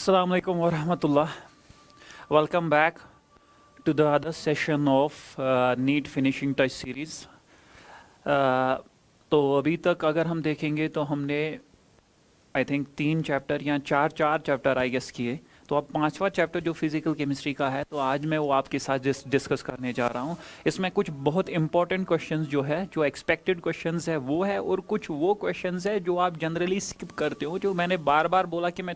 Assalamu alaikum wa rahmatullah. Welcome back to the other session of NEET Finishing Touch series. तो अभी तक अगर हम देखेंगे तो हमने आई थिंक 3 चैप्टर या 4 चैप्टर आई गेस किए। तो अब 5वां चैप्टर जो फिजिकल केमिस्ट्री का है, तो आज मैं वो आपके साथ डिस्कस करने जा रहा हूँ। इसमें कुछ बहुत इंपॉर्टेंट क्वेश्चंस जो है, जो एक्सपेक्टेड क्वेश्चंस है वो है, और कुछ वो क्वेश्चंस है जो आप जनरली स्किप करते हो। जो मैंने बार बार बोला कि मैं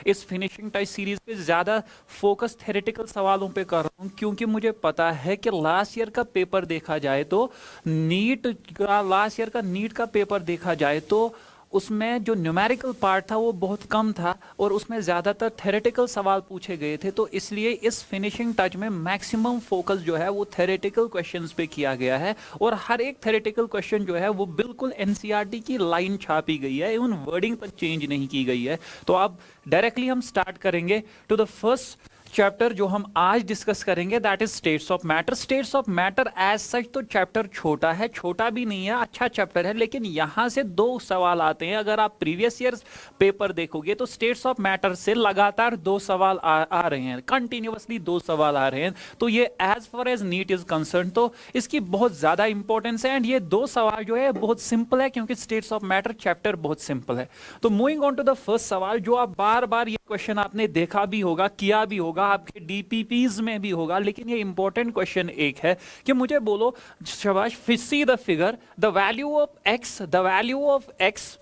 इस फिनिशिंग टच सीरीज पे ज़्यादा फोकस थेरेटिकल सवालों पे कर रहा हूँ, क्योंकि मुझे पता है कि लास्ट ईयर का पेपर देखा जाए तो लास्ट ईयर का नीट का पेपर देखा जाए तो उसमें जो न्यूमेरिकल पार्ट था वो बहुत कम था और उसमें ज़्यादातर थेरेटिकल सवाल पूछे गए थे। तो इसलिए इस फिनिशिंग टच में मैक्सिमम फोकस जो है वो थेरेटिकल क्वेश्चंस पे किया गया है, और हर एक थेरेटिकल क्वेश्चन जो है वो बिल्कुल एनसीईआरटी की लाइन छापी गई है, इवन वर्डिंग तक चेंज नहीं की गई है। तो अब डायरेक्टली हम स्टार्ट करेंगे टू द फर्स्ट चैप्टर जो हम आज डिस्कस करेंगे, that is states of matter. States of matter as such तो चैप्टर छोटा है, छोटा भी नहीं है, अच्छा चैप्टर है, लेकिन यहां से 2 सवाल आते हैं। अगर आप प्रीवियस ईयर पेपर देखोगे तो स्टेट्स ऑफ मैटर से लगातार 2 सवाल आ रहे हैं, कंटिन्यूअसली 2 सवाल आ रहे हैं। तो ये as far as NEET is concern तो इसकी बहुत ज्यादा इंपॉर्टेंस है। एंड ये 2 सवाल जो है बहुत सिंपल है, क्योंकि स्टेट्स ऑफ मैटर चैप्टर बहुत सिंपल है। तो moving on to the first सवाल, जो आप बार बार ये क्वेश्चन आपने देखा भी होगा, किया भी होगा, आपके डीपीपीज में भी होगा, लेकिन ये इंपॉर्टेंट क्वेश्चन एक है कि मुझे बोलो शाबाश, see the figure, the value of x, the value of x,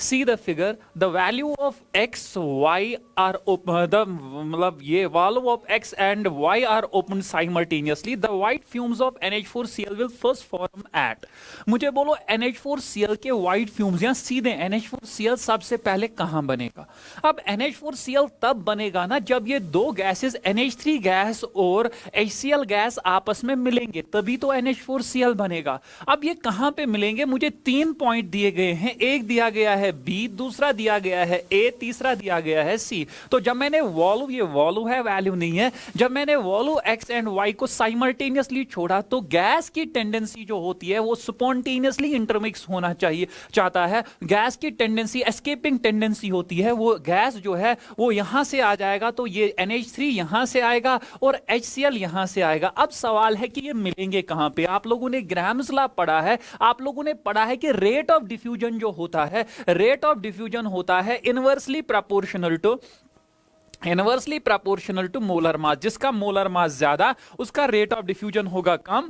see the figure, the value of x y are open, the मतलब ये value of x and y are open simultaneously, the white fumes of NH4Cl will first form at। मुझे बोलो NH4Cl के white fumes या सीधे NH4Cl सबसे पहले कहाँ बनेगा। अब NH4Cl तब बनेगा ना जब ये 2 गैसेस NH3 गैस और HCl गैस आपस में मिलेंगे, तभी तो NH4Cl बनेगा। अब ये कहाँ पे मिलेंगे, मुझे 3 पॉइंट दिए गए हैं, एक दिया गया है बी, दूसरा दिया गया है ए, तीसरा दिया गया है सी। तो जब मैंने वॉल्यू, ये वॉल्यू है, वैल्यू नहीं है, जब मैंने वॉल्यू एक्स एंड वाई को साइमल्टेनियसली छोड़ा तो गैस की टेंडेंसी जो होती है वो स्पॉन्टेनियसली इंटरमिक्स होना चाहिए चाहता है। गैस की टेंडेंसी, एस्केपिंग टेंडेंसी होती है, वो गैस जो है वो यहां से आ जाएगा, तो ये NH3 यहां से आएगा और HCl यहां से आएगा। अब सवाल है कि ये मिलेंगे कहां पे। आप लोगों ने ग्राम्स लॉ पढ़ा है, आप लोगों ने पढ़ा है कि रेट ऑफ डिफ्यूजन जो होता है, रेट ऑफ डिफ्यूजन होता है inversely proportional to molar mass. जिसका मोलर मास ज्यादा उसका रेट ऑफ डिफ्यूजन होगा कम,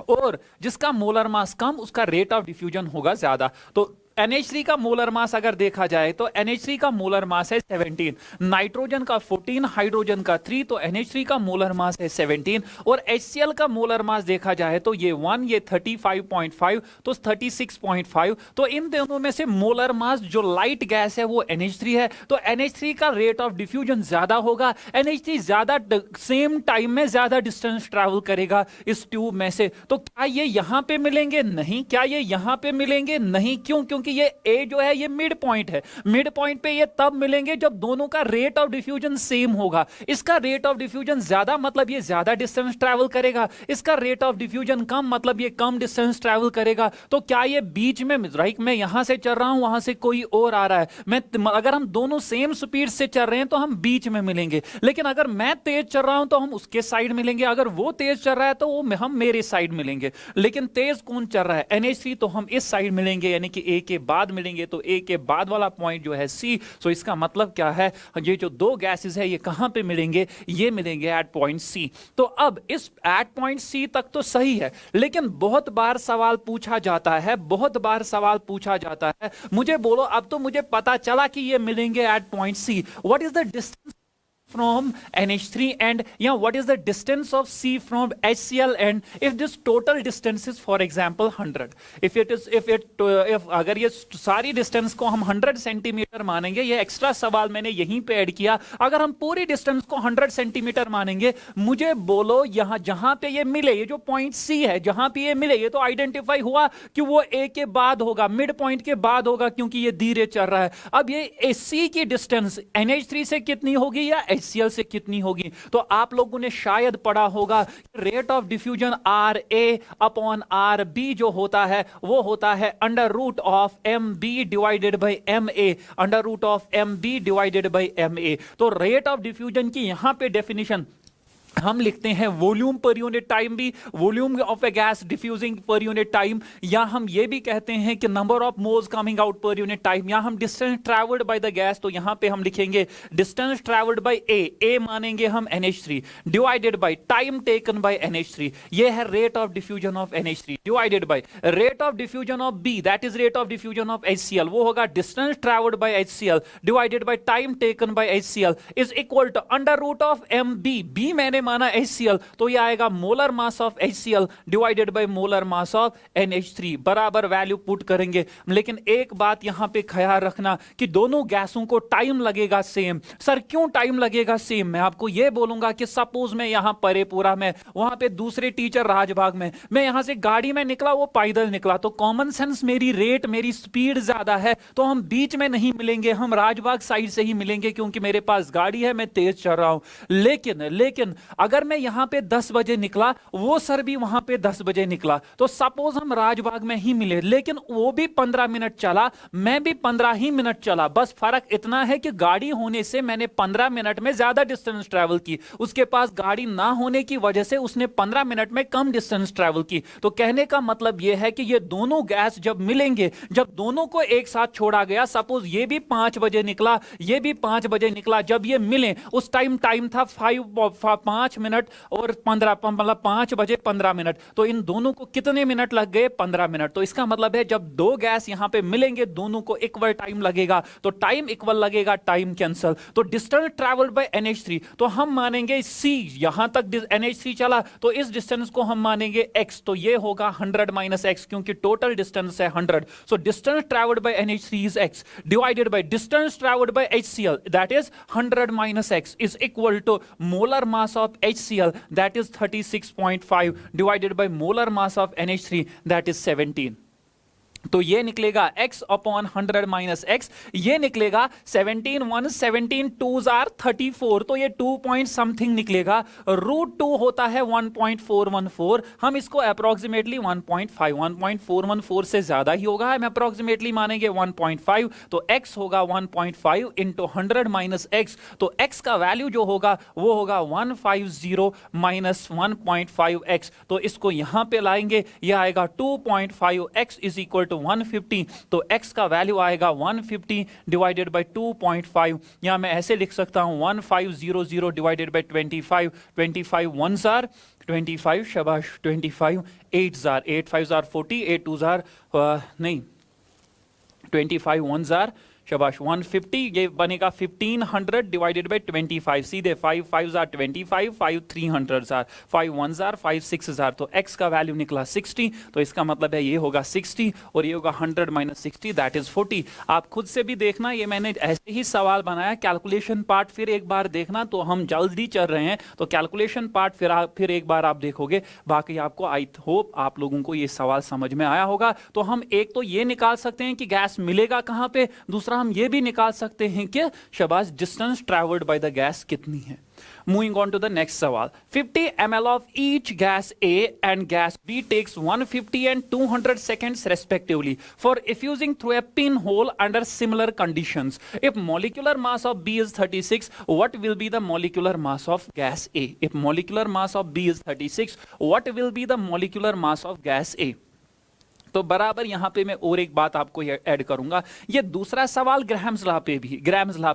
और जिसका मोलर मास कम उसका रेट ऑफ डिफ्यूजन होगा ज्यादा। तो NH3 का मोलर मास अगर देखा जाए तो NH3 का मोलर मास है 17, नाइट्रोजन का 14, हाइड्रोजन का 3, तो NH3 का मोलर मास है 17। और HCl का मोलर मास देखा जाए तो ये 1, ये 35.5, तो 36.5। तो इन दोनों में से मोलर मास जो लाइट गैस है वो NH3 है, तो NH3 का रेट ऑफ डिफ्यूजन ज्यादा होगा। NH3 ज्यादा सेम टाइम में ज्यादा डिस्टेंस ट्रैवल करेगा इस ट्यूब में से। तो क्या ये यहां पे मिलेंगे? नहीं। क्या ये यहां पे मिलेंगे? नहीं। क्यों? क्योंकि ये ए जो है ये मिड पॉइंट है, मिड पॉइंट पे ये तब मिलेंगे जब दोनों का रेट ऑफ डिफ्यूजन सेम होगा। इसका रेट ऑफ डिफ्यूजन ज्यादा मतलब ये ज्यादा डिस्टेंस ट्रैवल करेगा, इसका रेट ऑफ डिफ्यूजन कम मतलब ये कम डिस्टेंस ट्रैवल करेगा। तो क्या ये बीच में, राइट, मैं यहां से चल रहा हूं, वहां से कोई और आ रहा है, अगर हम दोनों सेम स्पीड से चल रहे हैं तो हम बीच में मिलेंगे, लेकिन अगर मैं तेज चल रहा हूं तो हम उसके साइड मिलेंगे, अगर वो तेज चल रहा है तो वो हम मेरे साइड मिलेंगे। लेकिन तेज कौन चल रहा है? NH3, तो हम इस साइड मिलेंगे, यानी कि ए के बाद मिलेंगे, तो ए के बाद वाला पॉइंट जो है सी। सो इसका मतलब क्या है, ये जो 2 गैसेस है ये कहां पे मिलेंगे? ये मिलेंगे एट पॉइंट सी। तो अब इस एट पॉइंट सी तक तो सही है, लेकिन बहुत बार सवाल पूछा जाता है, मुझे बोलो, अब तो मुझे पता चला कि ये मिलेंगे at point C, what is the distance from NH3 and what is the distance of C from HCl, and if this total distance is for example 100, if अगर ये सारी डिस्टेंस को हम 100 सेंटीमीटर मानेंगे, ये एक्स्ट्रा सवाल मैंने यहीं पे ऐड किया, अगर हम पूरी डिस्टेंस को 100 सेंटीमीटर मानेंगे, मुझे बोलो यहां जहां पे ये मिले, ये जो पॉइंट C है जहां पे ये मिले, ये तो आइडेंटिफाई हुआ कि वो A के बाद होगा, मिड पॉइंट के बाद होगा, क्योंकि ये धीरे चल रहा है। अब ये C की डिस्टेंस NH3 से कितनी होगी या HCl से कितनी होगी? तो आप लोगों ने शायद पढ़ा होगा rate of diffusion RA upon RB जो होता है वो होता है under root of MB divided by MA, under root of MB divided by MA। तो रेट ऑफ डिफ्यूजन की यहां पे डेफिनेशन हम लिखते हैं वॉल्यूम पर यूनिट टाइम भी, volume of a gas diffusing per unit time, या हम ये भी कहते हैं कि number of moles coming out per unit time, या हम distance travelled by the gas, तो यहां पे हम लिखेंगे डिस्टेंस ट्रैवल्ड बाय ए मानेंगे हम NH3 divided by time taken by NH3, ये है rate of diffusion of NH3 divided by rate of diffusion of B, that is rate of diffusion of HCl, वो होगा distance travelled by HCl divided by time taken by HCl is equal to under root of MB, B मैंने माना HCl, तो ये आएगा molar mass of HCl divided by molar mass of NH3 बराबर value put करेंगे। लेकिन एक बात यहां पे ख्याल रखना कि दोनों गैसों को टाइम लगेगा सेम। सर क्यों टाइम लगेगा सेम? मैं आपको ये बोलूंगा कि सपोज मैं यहां परेपुरा में, वहां पे दूसरे टीचर राजबाग में, मैं यहां से गाड़ी में निकला, वो पैदल निकला, तो कॉमन सेंस मेरी रेट, मेरी स्पीड ज्यादा है, तो हम बीच में नहीं मिलेंगे, हम राजबाग साइड से ही मिलेंगे क्योंकि मेरे पास गाड़ी है, मैं तेज चल रहा हूं। लेकिन अगर मैं यहां पे 10 बजे निकला, वो सर भी वहां पे 10 बजे निकला, तो सपोज हम राजबाग में ही मिले, लेकिन वो भी 15 मिनट चला, मैं भी 15 ही मिनट चला, बस फर्क इतना है कि गाड़ी होने से मैंने 15 मिनट में ज्यादा डिस्टेंस ट्रैवल की, उसके पास गाड़ी ना होने की वजह से उसने 15 मिनट में कम डिस्टेंस ट्रैवल की। तो कहने का मतलब यह है कि ये दोनों गैस जब मिलेंगे, जब दोनों को एक साथ छोड़ा गया, सपोज ये भी 5 बजे निकला, ये भी 5 बजे निकला, जब ये मिले उस टाइम था 5 मिनट और 15, मतलब 5 बजे 15 मिनट, तो इन दोनों को कितने मिनट लग गए? 15 मिनट। तो इसका मतलब है जब दो गैस यहां पे मिलेंगे, दोनों को इक्वल टाइम लगेगा, तो टाइम इक्वल लगेगा, टाइम कैंसल, तो डिस्टेंस ट्रैवल्ड बाय NH3, तो हम मानेंगे C, यहां तक NH3 चला, तो इस डिस्टेंस को हम मानेंगे X, तो ये होगा 100 माइनस X, क्योंकि टोटल डिस्टेंस है 100, so distance travelled by NH3 is X divided by distance travelled by HCl, that is 100 minus X is equal to molar mass of HCl, that is 36.5 divided by molar mass of NH3, that is 17। तो ये निकलेगा x upon 100 minus x, ये निकलेगा 17 1 17 2s are 34, तो ये 2 point something निकलेगा। √2 होता है 1.414, हम इसको अप्रोक्सीमेटली 1.414 से ज्यादा ही होगा, हम अप्रोक्सीमेटली मानेंगे 1.5, तो x होगा 1.5 इंटू 100 माइनस x, तो x का वैल्यू जो होगा वो होगा 150 माइनस 1.5x, तो इसको यहां पे लाएंगे, ये आएगा 2.5x इज इक्वल टू 150, तो x का वैल्यू आएगा 150 डिवाइडेड बाय 2.5, यहां मैं ऐसे लिख सकता हूं 1500 डिवाइडेड बाय 25, 25 1s are 25, शाबाश, 25 8s are 8 5s are 40, 8 2s are नहीं 25 1s are शाबाश 150, ये बनेगा 1500 डिवाइडेड बाय 25, सीधे 5 5s are 25, 5 300s are 5 1s are 5 6s are, तो x का वैल्यू निकला 60, तो इसका मतलब है ये होगा 60 और ये होगा 100 माइनस 60, दैट इज 40। आप खुद से भी देखना, ये मैंने ऐसे ही सवाल बनाया, कैलकुलेशन पार्ट फिर एक बार देखना, तो हम जल्दी चल रहे हैं, तो कैलकुलेशन पार्ट फिर एक बार आप देखोगे, बाकी आपको आई होप आप लोगों को ये सवाल समझ में आया होगा। तो हम एक तो ये निकाल सकते हैं कि गैस मिलेगा कहां पे, दूसरा हम ये भी निकाल सकते हैं कि शाबाश distance travelled by the gas कितनी है। Moving on to the next सवाल, 50 ml of each gas A and gas B takes 150 and 200 seconds respectively for effusing through a pinhole under similar conditions. If molecular mass of B is 36, what will be the molecular mass of gas A? If molecular mass of B is 36, what will be the molecular mass of gas A? तो बराबर यहां पे मैं और एक बात आपको add करूंगा, ये दूसरा सवाल ग्राहम्स लॉ पे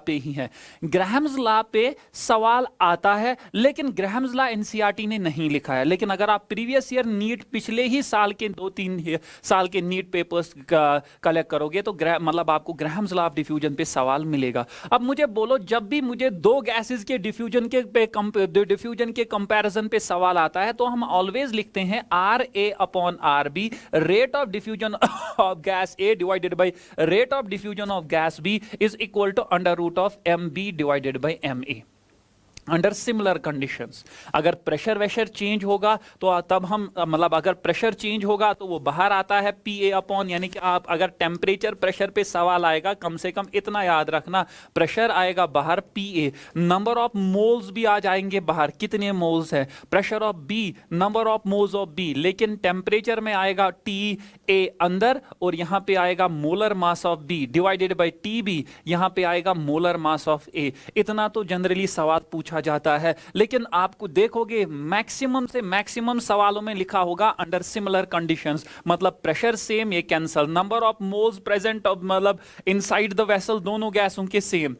ही है। ग्राहम्स लॉ पे सवाल आता है, लेकिन ग्राहम्स लॉ एनसीईआरटी ने नहीं लिखा है, लेकिन अगर आप प्रीवियस ईयर नीट पिछले ही साल के 2-3 साल के नीट पेपर्स कलेक्ट करोगे तो मतलब आपको ग्राहम्स लॉ ऑफ डिफ्यूजन पे सवाल मिलेगा। अब मुझे बोलो, जब भी मुझे दो गैसेस के डिफ्यूजन के कंपैरिजन पे सवाल आता है, तो हम ऑलवेज लिखते हैं RA upon RB, rate of diffusion of gas A divided by rate of diffusion of gas B is equal to under root of MB divided by MA। Under similar conditions. अगर pressure वेशर change होगा तो तब हम मतलब अगर pressure change होगा तो वो बाहर आता है PA अपॉन, यानी कि आप अगर टेम्परेचर प्रेशर पे सवाल आएगा, कम से कम इतना याद रखना, प्रेशर आएगा बाहर PA, नंबर ऑफ मोल्स भी आ जाएंगे बाहर, कितने मोल्स है, pressure of B, number of moles of B, लेकिन टेम्परेचर में आएगा TA अंदर और यहां पे आएगा molar mass of B divided bye TB, यहां पे आएगा मोलर मास ऑफ A। इतना तो जनरली सवाल पूछा जाता है, लेकिन आपको देखोगे मैक्सिमम से मैक्सिमम सवालों में लिखा होगा अंडर सिमिलर कंडीशंस, मतलब प्रेशर सेम, ये cancel, number of moles present मतलब इनसाइड द वेसल दोनों गैसों के सेम,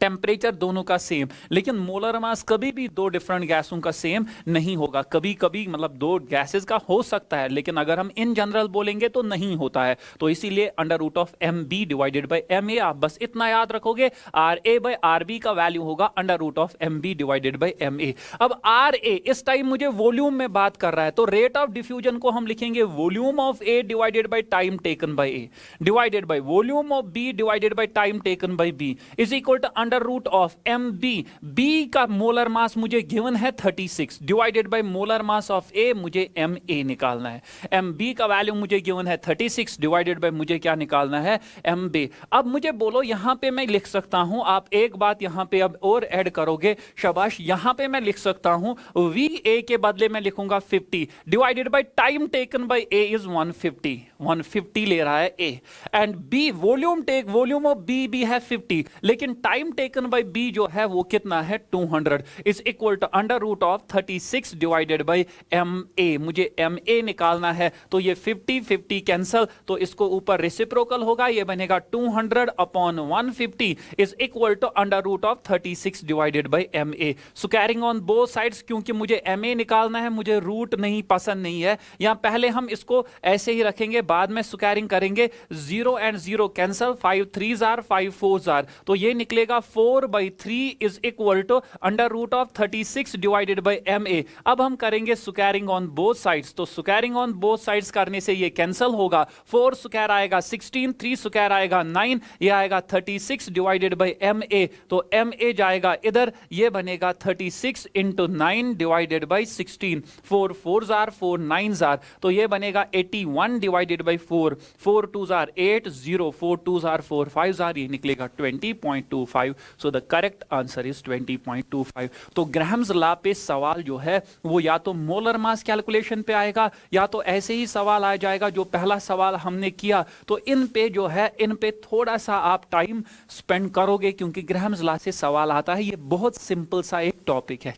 टेम्परेचर दोनों का सेम, लेकिन मोलर मास कभी भी दो डिफरेंट गैसों का सेम नहीं होगा। कभी कभी मतलब दो गैसेस का हो सकता है, लेकिन अगर हम इन जनरल बोलेंगे तो नहीं होता है। तो इसीलिए under root of MB divided by MA, आप बस इतना याद रखोगे, RA बाय RB का वैल्यू होगा under root of MB divided by MA। अब RA इस टाइम मुझे वॉल्यूम में बात कर रहा है, तो रेट ऑफ डिफ्यूजन को हम लिखेंगे volume of A divided by time taken by A divided by volume of B divided by time taken by B is equal to under root of MB। B का molar mass मुझे given है 36 divided by molar mass of A, मुझे MA निकालना है। MB का value मुझे given है 36 divided bye मुझे क्या निकालना है, MB। अब मुझे बोलो यहां पे मैं लिख सकता हूं, आप एक बात यहां पे अब और ऐड करोगे, शाबाश, यहां पे मैं लिख सकता हूं VA के बदले में लिखूंगा 50 divided by time taken by A is 150 ले रहा है A, and B volume of B भी है 50, लेकिन टाइम टेकन बाय B जो है वो कितना है 200 is equal to under root of 36 divided by MA। मुझे MA निकालना है, तो ये 50 कैंसल, तो इसको ऊपर रेसिप्रोकल होगा, ये बनेगा 200 upon 150 is equal to under root of 36 divided by MA। So carrying on both sides, क्योंकि मुझे MA निकालना है, मुझे रूट नहीं पसंद नहीं है, यहां पहले हम इसको ऐसे ही रखेंगे, बाद में स्क्वायरिंग करेंगे, 0 and 0 cancel, 5 3s are 5 4s are, तो ये निकलेगा 4/3 is equal to under root of 36 divided by MA। अब हम करेंगे स्क्वायरिंग ऑन बोथ साइड्स, तो स्क्वायरिंग ऑन बोथ साइड्स करने से ये कैंसल होगा, 4 स्क्वायर आएगा 16, 3 स्क्वायर आएगा 9, ये आएगा 36 डिवाइडेड बाय MA, तो MA जाएगा इधर, ये बनेगा 36 into 9 divided by 16, 4 4s are 4 9s are, तो ये बनेगा 81 divided by 4, 4 2s are 8, 0 4 2s are 4 5s are, ये निकलेगा 20.25। सो द करेक्ट आंसर इज 20.25। तो ग्राहम्स लॉ पे सवाल जो है वो या तो मोलर मास कैलकुलेशन पे आएगा, या तो ऐसे ही सवाल आ जाएगा जो पहला सवाल हमने किया। तो इन पे जो है, इन पे थोड़ा सा आप टाइम स्पेंड करोगे, क्योंकि ग्राहम्स लॉ से सवाल आता है, ये बहुत सिंपल सा एक टॉपिक है।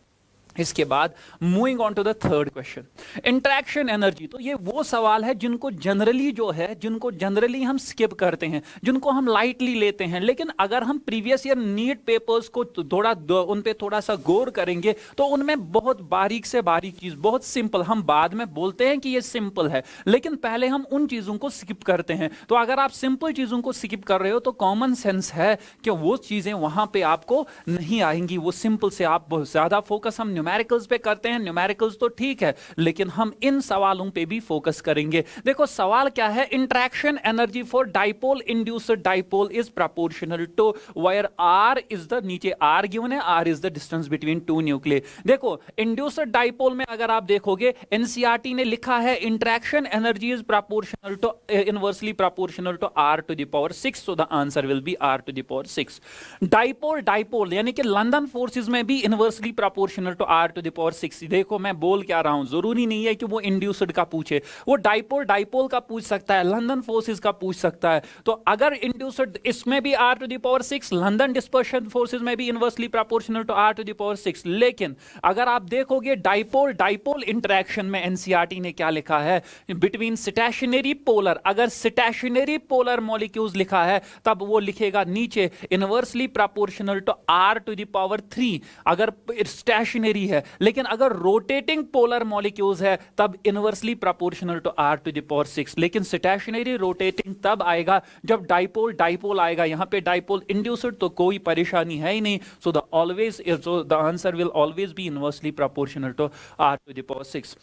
इसके बाद moving on to the third question, interaction energy. तो ये वो सवाल है जिनको जनरली जो है, जिनको जनरली हम स्किप करते हैं, जिनको हम लाइटली लेते हैं, लेकिन अगर हम प्रीवियस ईयर नीट पेपर्स को थोड़ा उन पे थोड़ा सा गौर करेंगे तो उनमें बहुत बारीक से बारीक चीज, बहुत सिंपल, हम बाद में बोलते हैं कि ये सिंपल है, लेकिन पहले हम उन चीजों को स्किप करते हैं। तो अगर आप सिंपल चीजों को स्किप कर रहे हो तो कॉमन सेंस है कि वो चीजें वहां पे आपको नहीं आएंगी, वो सिंपल से आप बहुत ज्यादा फोकस हम न्यूमेरिकल्स पे करते हैं। न्यूमेरिकल्स तो ठीक है, लेकिन हम इन सवालों पे भी फोकस करेंगे। देखो सवाल क्या है, interaction energy for dipole induced dipole is proportional to where R is the, नीचे आर गिवन है, R is the distance between two nuclear. देखो इंड्यूस्ड डाइपोल में अगर आप देखोगे एनसीईआरटी ने लिखा है interaction energy is proportional to, inversely proportional to R to the power 6, so the answer will be R to the power 6। Dipole यानी कि लंदन फोर्सेस में भी inversely proportional to R to the power 6। देखो मैं बोल क्या रहा हूं, जरूरी नहीं है कि वो इंड्यूस्ड का पूछे, वो डाइपोल का पूछ सकता है, लंदन फोर्सेस का पूछ सकता है। तो अगर इंड्यूस्ड इसमें भी R to the power 6, London dispersion forces में भी inversely proportional to R to the power 6। लेकिन अगर आप देखोगे डाइपोल इंटरेक्शन में एनसीईआरटी ने क्या लिखा है, बिटवीन स्टेशनरी पोलर, अगर स्टेशनरी पोलर मॉलिक्यूल्स लिखा है तब वो लिखेगा नीचे inversely proportional to R to the power 3 अगर स्टेशनरी है, लेकिन अगर रोटेटिंग पोलर मॉलिक्यूल्स है तब inversely proportional to R to the power 6। लेकिन स्टेशनरी रोटेटिंग तब आएगा जब डाइपोल आएगा। यहां पे डाइपोल इंड्यूस्ड तो कोई परेशानी है ही नहीं, so the answer will always be inversely proportional to R to the power 6।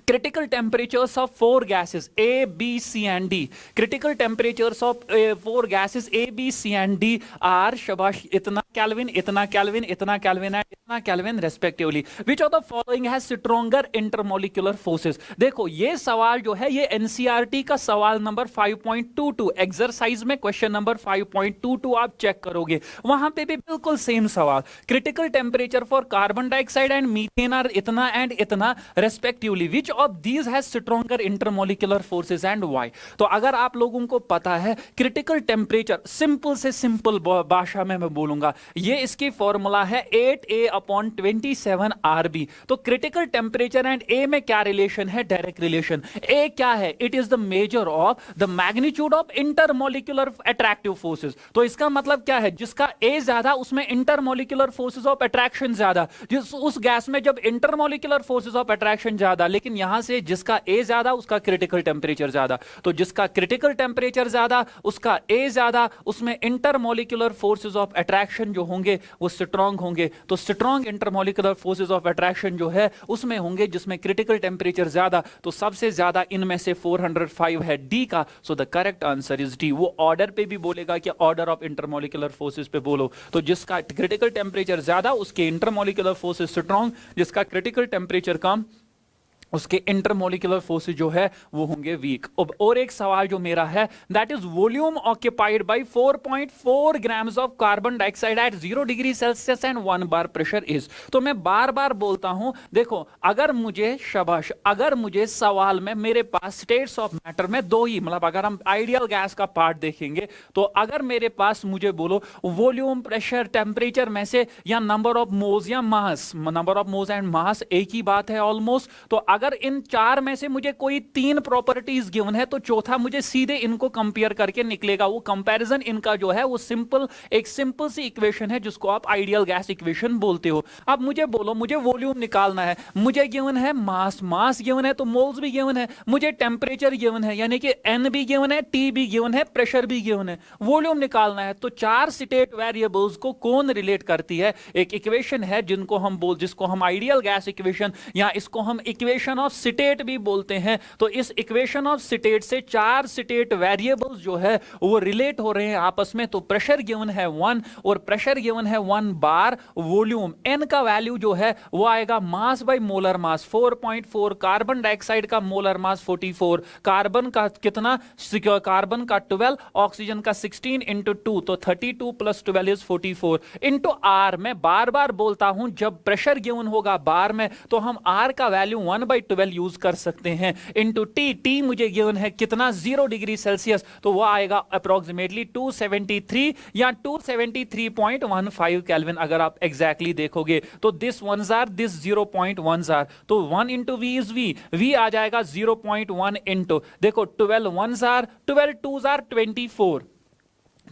critical temperatures of four gases A, B, C and D, critical temperatures of four gases A, B, C and D are, शाबाश, इतना Kelvin, इतना Kelvin, इतना Kelvin and इतना Kelvin respectively. Which of the following has stronger intermolecular forces? देखो ये सवाल जो है ये एनसीईआरटी का सवाल नंबर 5.22 एक्सरसाइज में क्वेश्चन नंबर 5.22 आप चेक करोगे, वहां पे भी बिल्कुल सेम सवाल. Critical temperature for carbon dioxide and methane are इतना एंड इतना respectively. Which of these has stronger intermolecular forces and why? तो अगर आप लोगों को पता है क्रिटिकल टेम्परेचर, सिंपल से सिंपल भाषा में मैं बोलूंगा, ये इसकी फॉर्मूला है 8a/27 RB. तो क्रिटिकल टेम्परेचर एंड ए में क्या रिलेशन है? Direct relation. ए क्या है? It is the measure of the magnitude of intermolecular attractive forces. तो इसका मतलब क्या है? जिसका ए ज्यादा उसमें इंटरमोलिकुलर फोर्सेस ऑफ अट्रैक्शन ज्यादा. जिस उस गैस में जब इंटरमोलिकुलर फोर्सेस ऑफ अट्रैक्शन ज्यादा, लेकिन यहां से जिसका ए ज्यादा उसका क्रिटिकल टेम्परेचर ज्यादा. तो जिसका क्रिटिकल टेम्परेचर ज्यादा उसका ए ज्यादा, उसमें इंटरमोलिकुलर फोर्सेस ऑफ अट्रैक्शन जो होंगे वो स्ट्रांग होंगे. तो strong intermolecular forces of attraction जो है उसमें होंगे जिसमें क्रिटिकल टेम्परेचर ज्यादा. तो सबसे ज्यादा इनमें से 405 है डी का. सो the correct answer is D. वो ऑर्डर पे भी बोलेगा कि ऑर्डर ऑफ इंटरमोलिकुलर फोर्सेस पे बोलो. तो जिसका क्रिटिकल टेम्परेचर ज्यादा उसके इंटरमोलिकुलर फोर्सेस स्ट्रांग, जिसका क्रिटिकल टेम्परेचर कम उसके इंटरमोलिकुलर फोर्सेस जो है वो होंगे वीक. और एक सवाल जो मेरा है, that is volume occupied by 4.4 grams of carbon dioxide eight 0 degree Celsius and 1 bar pressure is. तो मैं बार बार बोलता हूं, देखो अगर मुझे शाबाश, अगर मुझे सवाल में मेरे पास स्टेट्स ऑफ मैटर में दो ही, मतलब अगर हम आइडियल गैस का पार्ट देखेंगे तो अगर मेरे पास मुझे बोलो वॉल्यूम, प्रेशर, टेम्परेचर में से या नंबर ऑफ मोल्स या mass, number of moles and mass एक ही बात है ऑलमोस्ट. तो अगर इन चार में से मुझे कोई तीन प्रॉपर्टीज गिवन है तो चौथा मुझे सीधे इनको कंपेयर करके निकलेगा. वो कंपैरिजन इनका जो है वो सिंपल, एक सिंपल सी इक्वेशन है जिसको आप आइडियल गैस इक्वेशन बोलते हो. अब मुझे बोलो मुझे वॉल्यूम निकालना है, मुझे गिवन है मास, मास गिवन है तो मोल्स भी गिवन है, मुझे टेम्परेचर गिवन है यानी कि एन भी गिवन है, टी भी गिवन है, प्रेशर भी गिवन है. वॉल्यूम निकालना है तो चार स्टेट वेरिएबल्स को कौन रिलेट करती है? एक इक्वेशन है जिसको हम आइडियल गैस इक्वेशन या इसको हम इक्वेशन ऑफ स्टेट भी बोलते हैं. तो इस इक्वेशन ऑफ स्टेट से चार स्टेट वेरिएबल्स जो है वो रिलेट हो रहे हैं आपस में. तो प्रेशर गिवन है 1 और प्रेशर गिवन है 1 बार. वॉल्यूम एन का वैल्यू जो है वो आएगा mass by molar mass 4.4, carbon dioxide का मोलर मास 44, कार्बन का कितना, कार्बन का 12, ऑक्सीजन का 16 इंटू 2 तो 32 प्लस 12 इज 44 इंटू आर. मैं बार बार बोलता हूं जब प्रेशर गिवन होगा बार में तो हम आर का वैल्यू 1/12 यूज कर सकते हैं. इंटू टी, टी मुझे गिवन है कितना, 0 डिग्री सेल्सियस, तो वो आएगा अप्रोक्सीमेटली 273 या 273.15 केल्विन. अगर आप एग्जैक्टली देखोगे तो this 1s are, this 0.1s R, तो 1 into V is V, V आ जाएगा 0.1 इंटू, देखो 12 1s आर, 12 2s आर 24,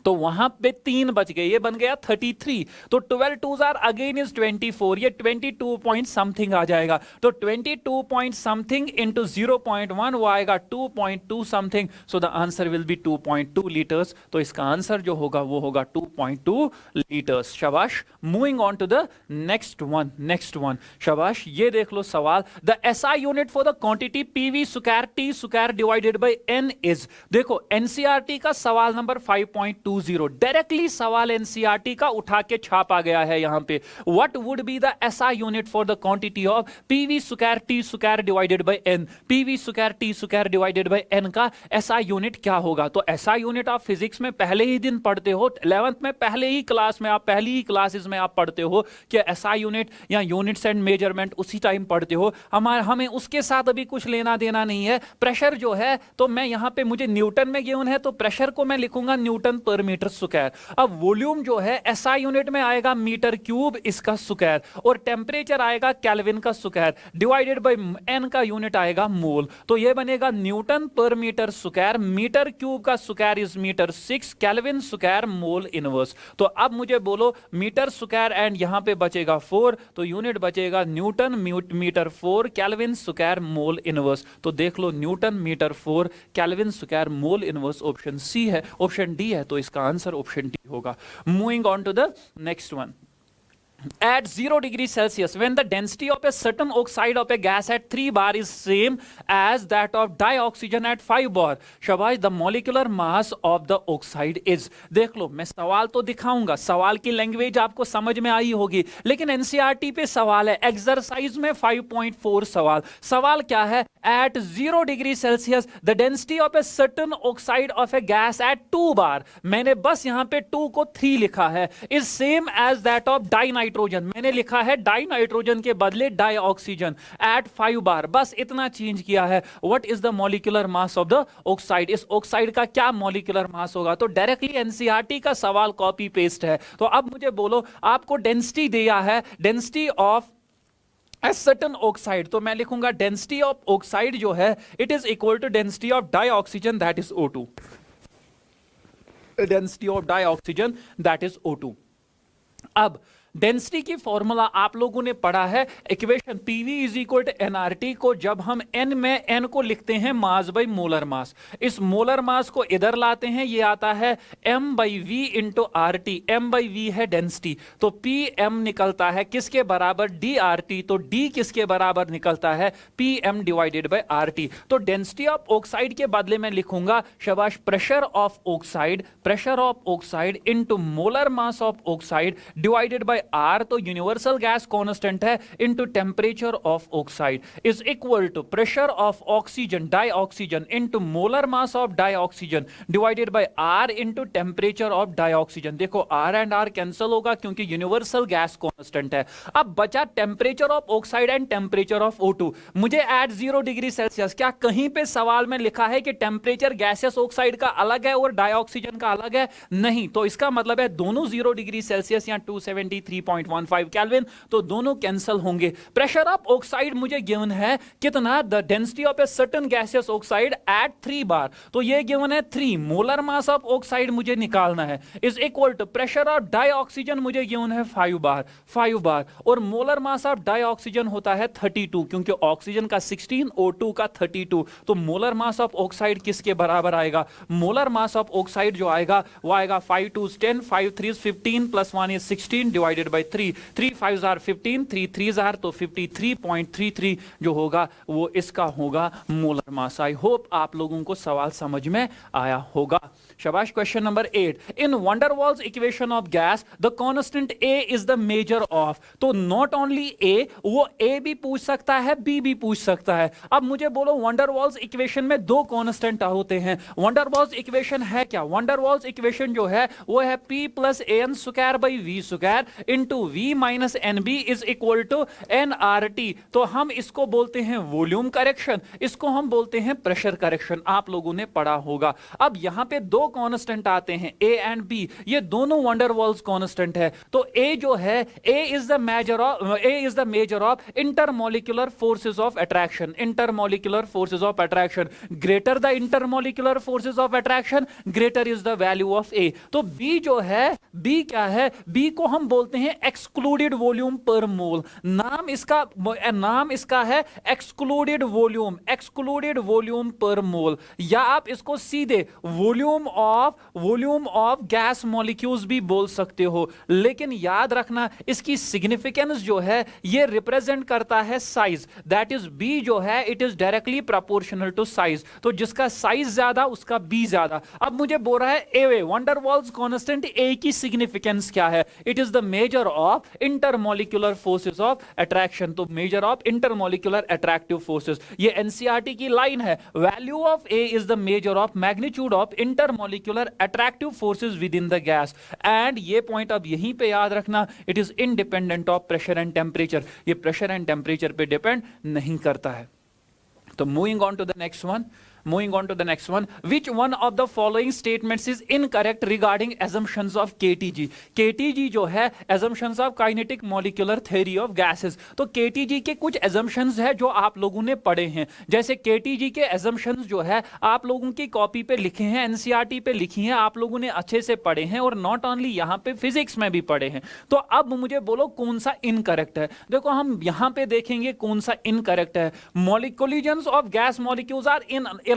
तो वहां पे 3 बच गए, ये बन गया 33. तो 12 2s आर अगेन इज 24, ये 22 पॉइंट समथिंग आ जाएगा. तो 22 पॉइंट समथिंग इंटू 0.1 वो आएगा 2.2 something. So the answer will B 2.2 litres. तो इसका आंसर जो होगा वो होगा 2.2 लीटर्स. शाबाश. Moving on to the next one. शाबाश. ये देख लो सवाल, the SI unit for the quantity PV square T square divided by N is. देखो एनसीईआरटी का सवाल नंबर 5.20 डायरेक्टली सवाल एनसीईआरटी का उठा के छापा गया है यहां पे. What would be the SI unit for the quantity of PV square T square divided by N. PV square T square divided by N का एसआई यूनिट क्या होगा? तो एसआई यूनिट आप फिजिक्स में पहले ही दिन पढ़ते हो, 11th में पहले ही क्लास में, आप पहली ही क्लासेस में आप पढ़ते हो कि एसआई यूनिट या यूनिट्स एंड मेजरमेंट उसी टाइम पढ़ते हो. हमें उसके साथ अभी कुछ लेना देना नहीं है. प्रेशर जो है तो मैं यहां पे, मुझे न्यूटन में गिवन है तो प्रेशर को मैं लिखूंगा न्यूटन पर मीटर स्क्वायर. अब वॉल्यूम जो है एसआई यूनिट में आएगा मीटर क्यूब इसका स्क्वायर, और टेम्परेचर आएगा केल्विन का स्क्वायर, डिवाइडेड बाय एन का यूनिट आएगा मोल. तो ये बनेगा newton per metre square, metre cube का square is metre 6, kelvin square mole inverse. तो अब मुझे बोलो मीटर स्क्वायर एंड यहां पे बचेगा 4, तो यूनिट बचेगा newton metre 4 kelvin square mole inverse. तो देख लो newton metre 4 kelvin square mole inverse. Option C है, ऑप्शन डी है, तो इसका आंसर ऑप्शन डी होगा. Moving on to the next one. at 0 degrees Celsius when the density of a certain oxide of a gas at 3 bar is same as that of dioxygen at 5 bar, शाबाश, the molecular mass of the oxide is। देख लो, मैं सवाल तो दिखाऊंगा, सवाल की language आपको समझ में आई होगी, लेकिन एनसीईआरटी पे सवाल है, एक्सरसाइज में 5.4 सवाल क्या है? at 0 degree Celsius the density of a certain oxide of a gas at 2 bar, मैंने बस यहां पे 2 को 3 लिखा है, is same as that of dinitrogen, मैंने लिखा है डाइनाइट्रोजन के बदले डाइऑक्सीजन at 5 bar, बस इतना चेंज किया है। what is the molecular mass of the oxide, इस ऑक्साइड का क्या मॉलिक्यूलर मास होगा? तो डायरेक्टली एनसीईआरटी का सवाल कॉपी पेस्ट है। तो अब मुझे बोलो, आपको डेंसिटी दिया है, density of A certain oxide, तो मैं लिखूंगा डेंसिटी ऑफ ऑक्साइड जो है it is equal to density of dioxygen that is O2, density of dioxygen that is O2। अब डेंसिटी की फॉर्मूला आप लोगों ने पढ़ा है, equation PV is equal to nRT को जब हम n में n को लिखते हैं मास बाई मोलर मास, इस मोलर मास को इधर लाते हैं, ये आता है m by V into RT, m by V है डेंसिटी, तो PM निकलता है किसके बराबर? DRT, तो D किसके बराबर निकलता है? PM divided by RT। तो डेंसिटी ऑफ ऑक्साइड के बदले में लिखूंगा, शाबाश, pressure of oxide, pressure of oxide into molar mass of oxide divided by R, तो यूनिवर्सल गैस कांस्टेंट है, into temperature of oxide is equal to pressure of oxygen dioxygen into molar mass of dioxygen divided by R into temperature of dioxygen. देखो R and R cancel होगा क्योंकि universal gas constant है। अब बचा temperature of oxide and temperature of O2। मुझे eight 0 degree Celsius, क्या कहीं पे सवाल में लिखा है कि टेंपरेचर गैसियस ऑक्साइड का अलग है और डाइऑक्सीजन का अलग है? नहीं, तो इसका मतलब है दोनों 0 डिग्री सेल्सियस या 273.15 केल्विन, तो दोनों कैंसिल होंगे। प्रेशर ऑफ ऑक्साइड मुझे गिवन है कितना? The density of a certain gaseous oxide at 3 bar, तो ये गिवन है 3। मोलर मास ऑफ ऑक्साइड मुझे निकालना है, is equal to pressure of dioxygen मुझे गिवन है 5 बार, और मोलर मास ऑफ डाइऑक्सीजन होता है 32 क्योंकि ऑक्सीजन का 16 O2 का 32, तो मोलर मास ऑफ ऑक्साइड किसके बराबर आएगा? मोलर मास ऑफ ऑक्साइड जो आएगा वो आएगा 5 2 10, 5 3 15 plus 1 is 16 divided by 3, 3 5 are 15, 3 3 are, तो 53.33 जो होगा वो इसका होगा मोलर मास। आई होप आप लोगों को सवाल समझ में आया होगा। शाबाश। Question number 8, in Van der Waals equation of gas the constant A is the measure of, तो नॉट ओनली A, वो A भी पूछ सकता है, B भी पूछ सकता है। अब मुझे बोलो वंडरवॉल्स इक्वेशन में दो कांस्टेंट होते हैं, वंडरवॉल्स इक्वेशन है क्या? वंडरवॉल्स इक्वेशन जो है वो है P plus AN square by V square into V minus NB is equal to nRT। तो हम इसको बोलते हैं वॉल्यूम करेक्शन, इसको हम बोलते हैं प्रेशर करेक्शन, आप लोगों ने पढ़ा होगा। अब यहां पे दो कांस्टेंट आते हैं A एंड B, ये दोनों वंडरवॉल्स कांस्टेंट है। तो A जो है, A is the measure of intermolecular forces of attraction, intermolecular forces of attraction, greater the intermolecular forces of attraction greater is the value of A। तो B जो है, B क्या है? B को हम बोलते हैं एक्सक्लूडेड वॉल्यूम पर मोल, नाम इसका है एक्सक्लूडेड वॉल्यूम पर मोल, या आप इसको सीधे वॉल्यूम ऑफ गैस मॉलिक्यूल्स भी बोल सकते हो। लेकिन याद रखना इसकी सिग्निफिकेंस जो है ये रिप्रेजेंट करता है साइज, दैट इज B जो है it is directly proportional to size, तो जिसका साइज ज्यादा उसका B ज्यादा। अब मुझे बोल रहा है A वंडरवॉल्स कांस्टेंट A की सिग्निफिकेंस क्या है? It is the measure of intermolecular forces of attraction, तो measure of intermolecular attractive forces, ये एनसीईआरटी की लाइन है। Value of A is the measure of magnitude of intermolecular attractive forces within the gas, and ये point अब यहीं पे याद रखना, it is independent of pressure and temperature, ये प्रेशर एंड टेम्परेचर पे डिपेंड नहीं करता है। तो moving on to the next one, which one of the following statements is incorrect regarding assumptions of KTG? KTG जो है assumptions of kinetic molecular theory of gases, तो KTG के कुछ assumptions है जो आप लोगों ने पढ़े हैं, जैसे KTG के assumptions जो है आप लोगों की कॉपी पे लिखे हैं, एनसीईआरटी पे लिखी हैं, आप लोगों ने अच्छे से पढ़े हैं, और नॉट ओनली यहाँ पे फिजिक्स में भी पढ़े हैं। तो अब मुझे बोलो कौन सा इनकरेक्ट है? देखो हम यहाँ पे देखेंगे कौन सा इनकरेक्ट है। Collisions of gas molecules are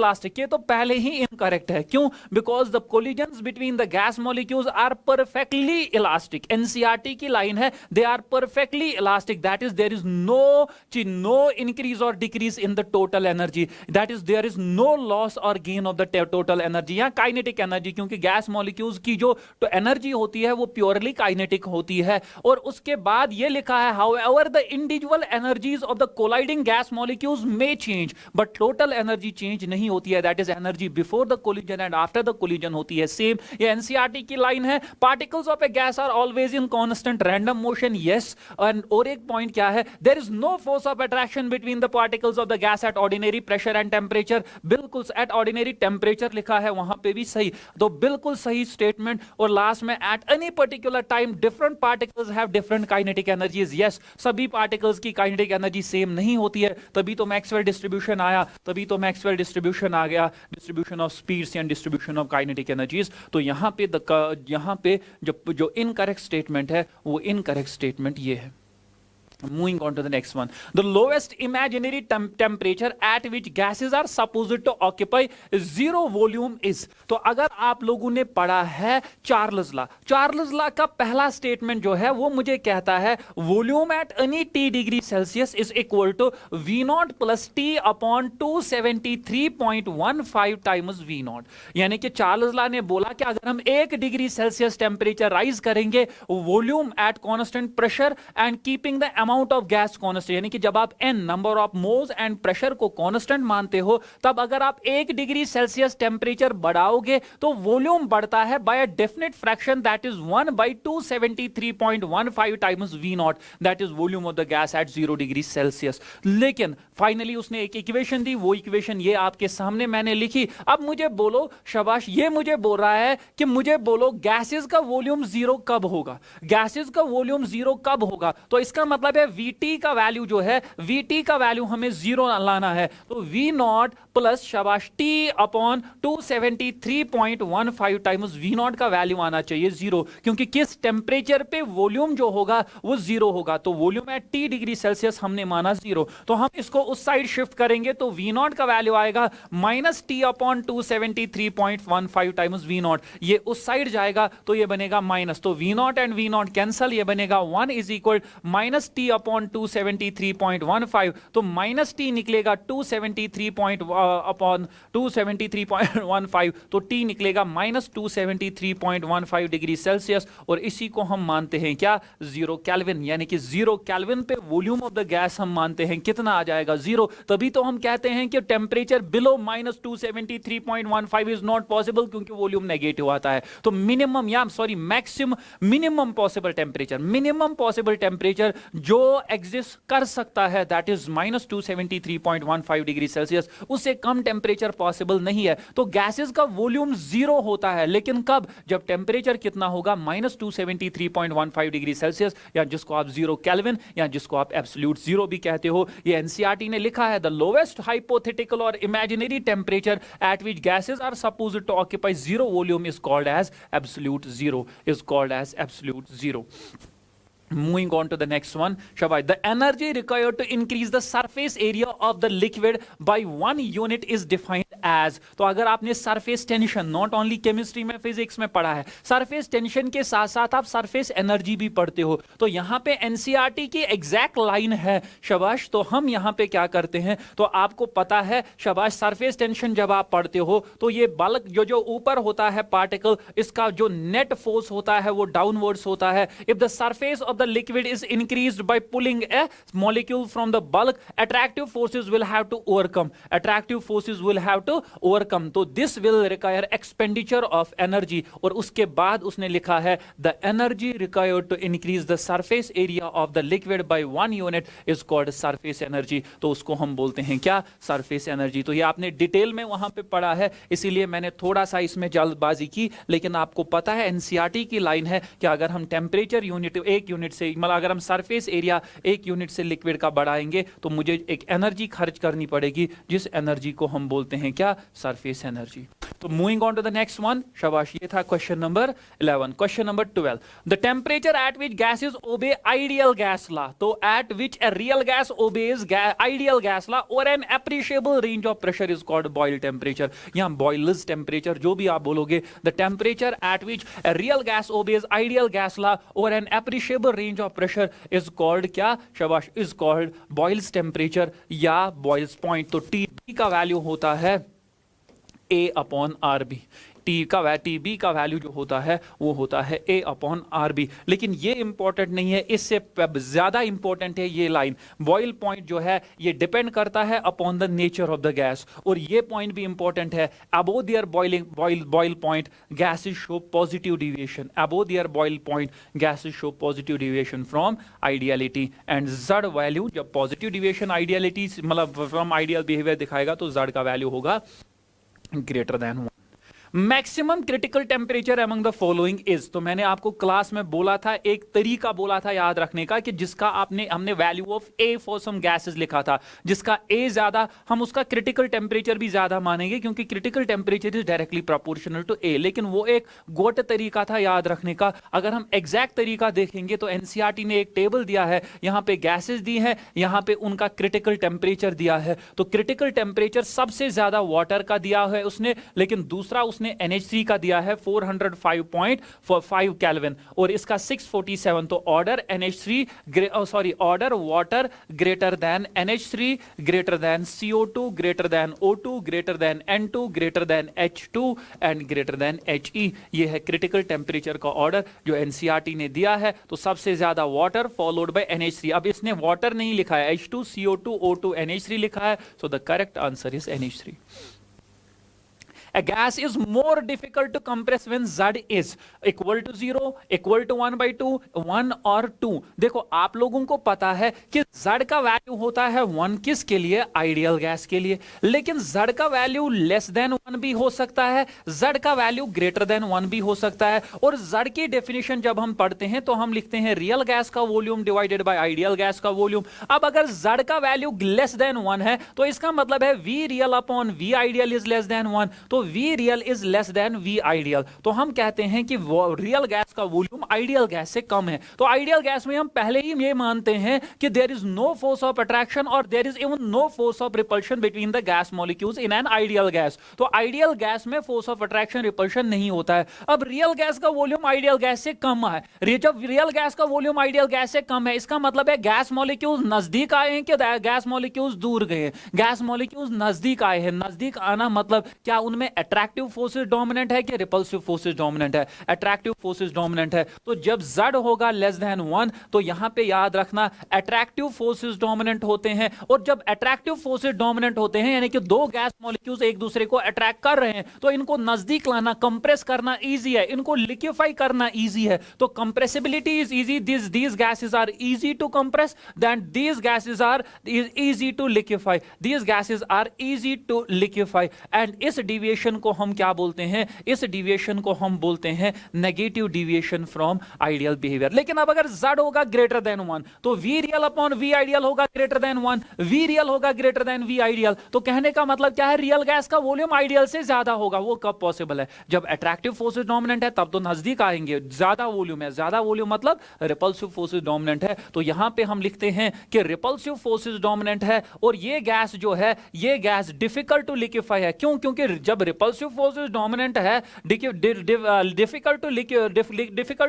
elastic, ये तो पहले ही इनकरेक्ट है। क्यों? Because the collisions between the gas molecules are perfectly elastic. NCERT की लाइन है, they are perfectly elastic, that is there is no increase और decrease in the total energy, that is there is no loss और gain of the total energy या kinetic energy, क्योंकि gas molecules की जो energy होती है वो purely kinetic होती है। और उसके बाद ये लिखा है, however the individual energies of the colliding gas molecules may change but total energy change नहीं होती है, that is energy before the collision and after the collision होती है सेम। ये एनसीईआरटी की लाइन है। Particles of a gas are always in constant random motion, yes. और एक पॉइंट क्या है, there is no force of attraction between the particles of the gas at ordinary pressure and temperature, बिल्कुल eight ordinary temperature लिखा है, वहां पे भी सही, तो बिल्कुल सही स्टेटमेंट। और लास्ट में at any particular time different particles have different kinetic energies, yes. सभी पार्टिकल्स की काइनेटिक एनर्जी सेम नहीं होती है, तभी तो मैक्सवेल डिस्ट्रीब्यूशन आया, तभी तो मैक्सवेल डिस्ट्रीब्यूशन आ गया, distribution of speeds and distribution of kinetic energies. तो यहाँ पे जो इनकरेक्ट स्टेटमेंट है वो इनकरेक्ट स्टेटमेंट ये है। Moving on to the next one, the lowest imaginary temperature at which gases are supposed to occupy zero volume is। तो अगर आप लोगों ने पढ़ा है चार्ल्स लॉ का पहला स्टेटमेंट जो है वो मुझे कहता है volume at any T degree Celsius is equal to V0 plus T upon 273.15 times V0। यानी कि चार्ल्स लॉ ने बोला कि अगर हम 1 डिग्री सेल्सियस टेम्परेचर राइज करेंगे volume at constant pressure and keeping the amount of gas constant, यानी कि जब आप n number of moles and pressure को कांस्टेंट मानते हो, तब अगर आप 1 डिग्री सेल्सियस टेंपरेचर बढ़ाओगे तो वॉल्यूम बढ़ता है by a definite fraction, that is 1/273.15 times V0, that is volume of the gas at 0 degree Celsius. लेकिन फाइनली उसने एक इक्वेशन दी, वो इक्वेशन ये आपके सामने मैंने लिखी। अब मुझे बोलो, शाबाश, ये मुझे बोल रहा है कि मुझे बोलो गैसेस का वॉल्यूम 0 कब होगा, गैसेस का वॉल्यूम 0 कब होगा। तो इसका मतलब Vt का वैल्यू जो है, Vt का वैल्यू हमें 0 लाना है, तो V0 प्लस शाबाश T अपॉन 273.15 टाइम्स V0 का वैल्यू आना चाहिए 0, क्योंकि किस टेंपरेचर पे वॉल्यूम जो होगा वो 0 होगा। तो volume at T degree Celsius हमने माना 0, तो हम इसको उस साइड शिफ्ट करेंगे तो V0 का वैल्यू आएगा minus T upon 273.15 times V0। ये उस साइड जाएगा तो ये बनेगा माइनस, तो V0 एंड V0 कैंसल, ये बनेगा 1 is equal minus T upon 273.15, तो माइनस T निकलेगा 273.15, तो T निकलेगा माइनस 273.15 डिग्री सेल्सियस। और इसी को हम मानते हैं क्या, 0 केल्विन, यानी कि 0 केल्विन पे वॉल्यूम ऑफ द गैस हम मानते हैं कितना आ जाएगा 0। तभी तो हम कहते हैं कि temperature below minus 273.15 is not possible, क्योंकि वॉल्यूम नेगेटिव आता है। तो मिनिमम या सॉरी मिनिमम पॉसिबल टेंपरेचर जो एग्जिस्ट कर सकता है that is minus 273.15 degree Celsius, उससे कम टेंपरेचर पॉसिबल नहीं है। तो गैसेस का वॉल्यूम 0 होता है, लेकिन कब, जब टेंपरेचर कितना होगा, माइनस 273.15 डिग्री सेल्सियस, या जिसको आप 0 केल्विन या जिसको आप एब्सोल्यूट 0 भी कहते हो। ये एनसीईआरटी ने लिखा है, द लोवेस्ट हाइपोथेटिकल और imaginary temperature at which gases are supposed to occupy 0 volume is called as absolute 0। Moving on to the next one, Shabai, the energy required to increase the surface area of the liquid by 1 unit is defined as। तो अगर आपने surface tension not only chemistry में physics में पढ़ा है, surface tension के साथ साथ आप सरफेस एनर्जी भी पढ़ते हो, तो यहाँ पे एनसीईआरटी की एग्जैक्ट लाइन है शाबाश। तो हम यहाँ पे क्या करते हैं, तो आपको पता है शाबाश, सरफेस टेंशन जब आप पढ़ते हो तो ये बल्क जो ऊपर होता है पार्टिकल, इसका जो नेट फोर्स होता है वो डाउनवर्ड्स होता है। If the surface of the liquid is increased by pulling a molecule from the bulk, attractive forces will have to overcome, तो this will require expenditure of energy। और उसके बाद उसने लिखा है the energy required to increase the surface area of the liquid by 1 unit is called surface energy। तो उसको हम बोलते हैं क्या, surface energy। तो ये आपने डिटेल में वहां पे पढ़ा है, इसीलिए मैंने थोड़ा सा इसमें जल्दबाजी की, लेकिन आपको पता है एनसीईआरटी की लाइन है कि अगर हम टेम्परेचर यूनिट 1 यूनिट से, मतलब अगर हम सरफेस एरिया 1 यूनिट से लिक्विड का बढ़ाएंगे तो मुझे एक एनर्जी खर्च करनी पड़ेगी, जिस एनर्जी को हम बोलते हैं क्या, सरफेस एनर्जी। तो moving on to the next one, शाबाश, ये था question number 11। Question number 12, the temperature at which gases obey ideal gas law, तो at which a real gas obeys ideal gas law और an appreciable range of pressure is called Boyle temperature. यहां Boyle's temperature जो भी आप बोलोगे, the temperature at which a real gas obeys ideal gas law और an appreciable range of pressure is called क्या, शाबाश, is called Boyle's temperature या Boyle's point. तो टी का वैल्यू होता है A upon R B. TB का value जो होता है वो होता है A अपॉन आर बी। लेकिन ये इंपॉर्टेंट नहीं है, इससे ज्यादा इंपॉर्टेंट है ये लाइन, बॉयल पॉइंट जो है ये डिपेंड करता है upon the nature of the gas. और ये पॉइंट भी इंपॉर्टेंट है, above their Boyle point gases show positive deviation, above their Boyle point gases show positive deviation from ideality. And Z value, जब पॉजिटिव डिविएशन आइडियलिटी मतलब from ideal behaviour दिखाएगा तो Z का value होगा greater than 1। Maximum critical temperature among the following is, तो मैंने आपको class में बोला था, एक तरीका बोला था याद रखने का कि जिसका हमने value of A for some gases लिखा था, जिसका A ज्यादा हम उसका क्रिटिकल टेम्परेचर भी ज्यादा मानेंगे, क्योंकि critical temperature is directly proportional to A। लेकिन वो एक गोट तरीका था याद रखने का। अगर हम एग्जैक्ट तरीका देखेंगे तो NCERT ने एक टेबल दिया है, यहां पे गैसेस दी है, यहां पे उनका क्रिटिकल टेम्परेचर दिया है। तो क्रिटिकल टेम्परेचर सबसे ज्यादा वाटर का दिया है उसने, लेकिन दूसरा उसने NH3 का दिया है 405.5 केल्विन और इसका 647। तो order NH3 order water greater than NH3 greater than CO2 greater than O2 greater than N2 greater than H2 and greater than HE। ये है क्रिटिकल टेम्परेचर का ऑर्डर जो NCERT ने दिया है। तो सबसे ज्यादा वाटर फॉलोड बाय NH3। अब इसने वाटर नहीं लिखा है, H2 CO2 O2 NH3 लिखा है। सो the correct answer is NH3। A gas is more difficult to compress when Z is equal to 0, equal to 1/2, 1 और 2। देखो आप लोगों को पता है कि Z का वैल्यू होता है 1 किसके लिए, आइडियल गैस के लिए। लेकिन Z का वैल्यू लेस देन 1 भी हो सकता है, Z का वैल्यू ग्रेटर देन 1 भी हो सकता है। और Z की डेफिनेशन जब हम पढ़ते हैं तो हम लिखते हैं रियल गैस का volume divided by ideal gas का वॉल्यूम। अब अगर Z का वैल्यू लेस देन 1 है तो इसका मतलब है V real upon V ideal is less than 1। तो V real is less than V ideal. तो हम कहते हैं कि रियल गैस का वॉल्यूम आइडियल गैस से कम है। तो आइडियल गैस में हम पहले ही ये मानते हैं कि there is no force of attraction और there is even no force of repulsion between the gas molecules in an ideal gas. तो आइडियल गैस में फोर्स ऑफ अट्रैक्शन रिपल्शन नहीं होता है। अब रियल गैस का वॉल्यूम आइडियल गैस से कम है, जब रियल गैस का वॉल्यूम आइडियल गैस से कम है इसका मतलब है गैस मॉलिक्यूल्स नजदीक आए हैं कि गैस मॉलिक्यूल्स दूर गए हैं। गैस मॉलिक्यूल्स नजदीक आए हैं, नजदीक आना मतलब क्या उनमें अट्रैक्टिव फोर्सेस डोमिनेंट है कि रिपल्सिव फोर्सेस डोमिनेंट है, अट्रैक्टिव फोर्सेस डोमिनेंट है। तो जब Z होगा लेस देन 1 तो यहां पे याद रखना अट्रैक्टिव फोर्सेस डोमिनेंट होते हैं। और जब अट्रैक्टिव फोर्सेस डोमिनेंट होते हैं यानी कि दो गैस मॉलिक्यूल्स एक दूसरे को अट्रैक्ट कर रहे हैं तो इनको नजदीक लाना, कंप्रेस करना इजी है, इनको लिक्विफाई करना इजी है। तो compressibility is easy, these gases are easy to compress, then these gases are easy to liquefy, these gases are easy to liquefy। And इस डिविएशन को हम क्या बोलते हैं, इस डिविएशन को हम बोलते हैं negative deviation from ideal behaviour. लेकिन अब अगर Z होगा ग्रेटर देन 1 तो V real upon V ideal होगा ग्रेटर देन 1, V रियल होगा ग्रेटर देन V आइडियल। तो कहने का मतलब क्या है, रियल गैस का वॉल्यूम आइडियल से ज्यादा होगा। वो कब पॉसिबल है, जब अट्रैक्टिव फोर्सेस डोमिनेंट है तब तो नजदीक आएंगे, ज्यादा वॉल्यूम है, ज्यादा वॉल्यूम मतलब रिपल्सिव फोर्सेस डोमिनेंट है। तो यहां पे हम लिखते हैं कि रिपल्सिव फोर्सेस डोमिनेंट है और ये गैस जो है ये गैस डिफिकल्ट टू लिक्विफाई है। क्यों, क्योंकि जब रिपल्सिव फोर्सेस डोमिनेंट है डिफिकल्ट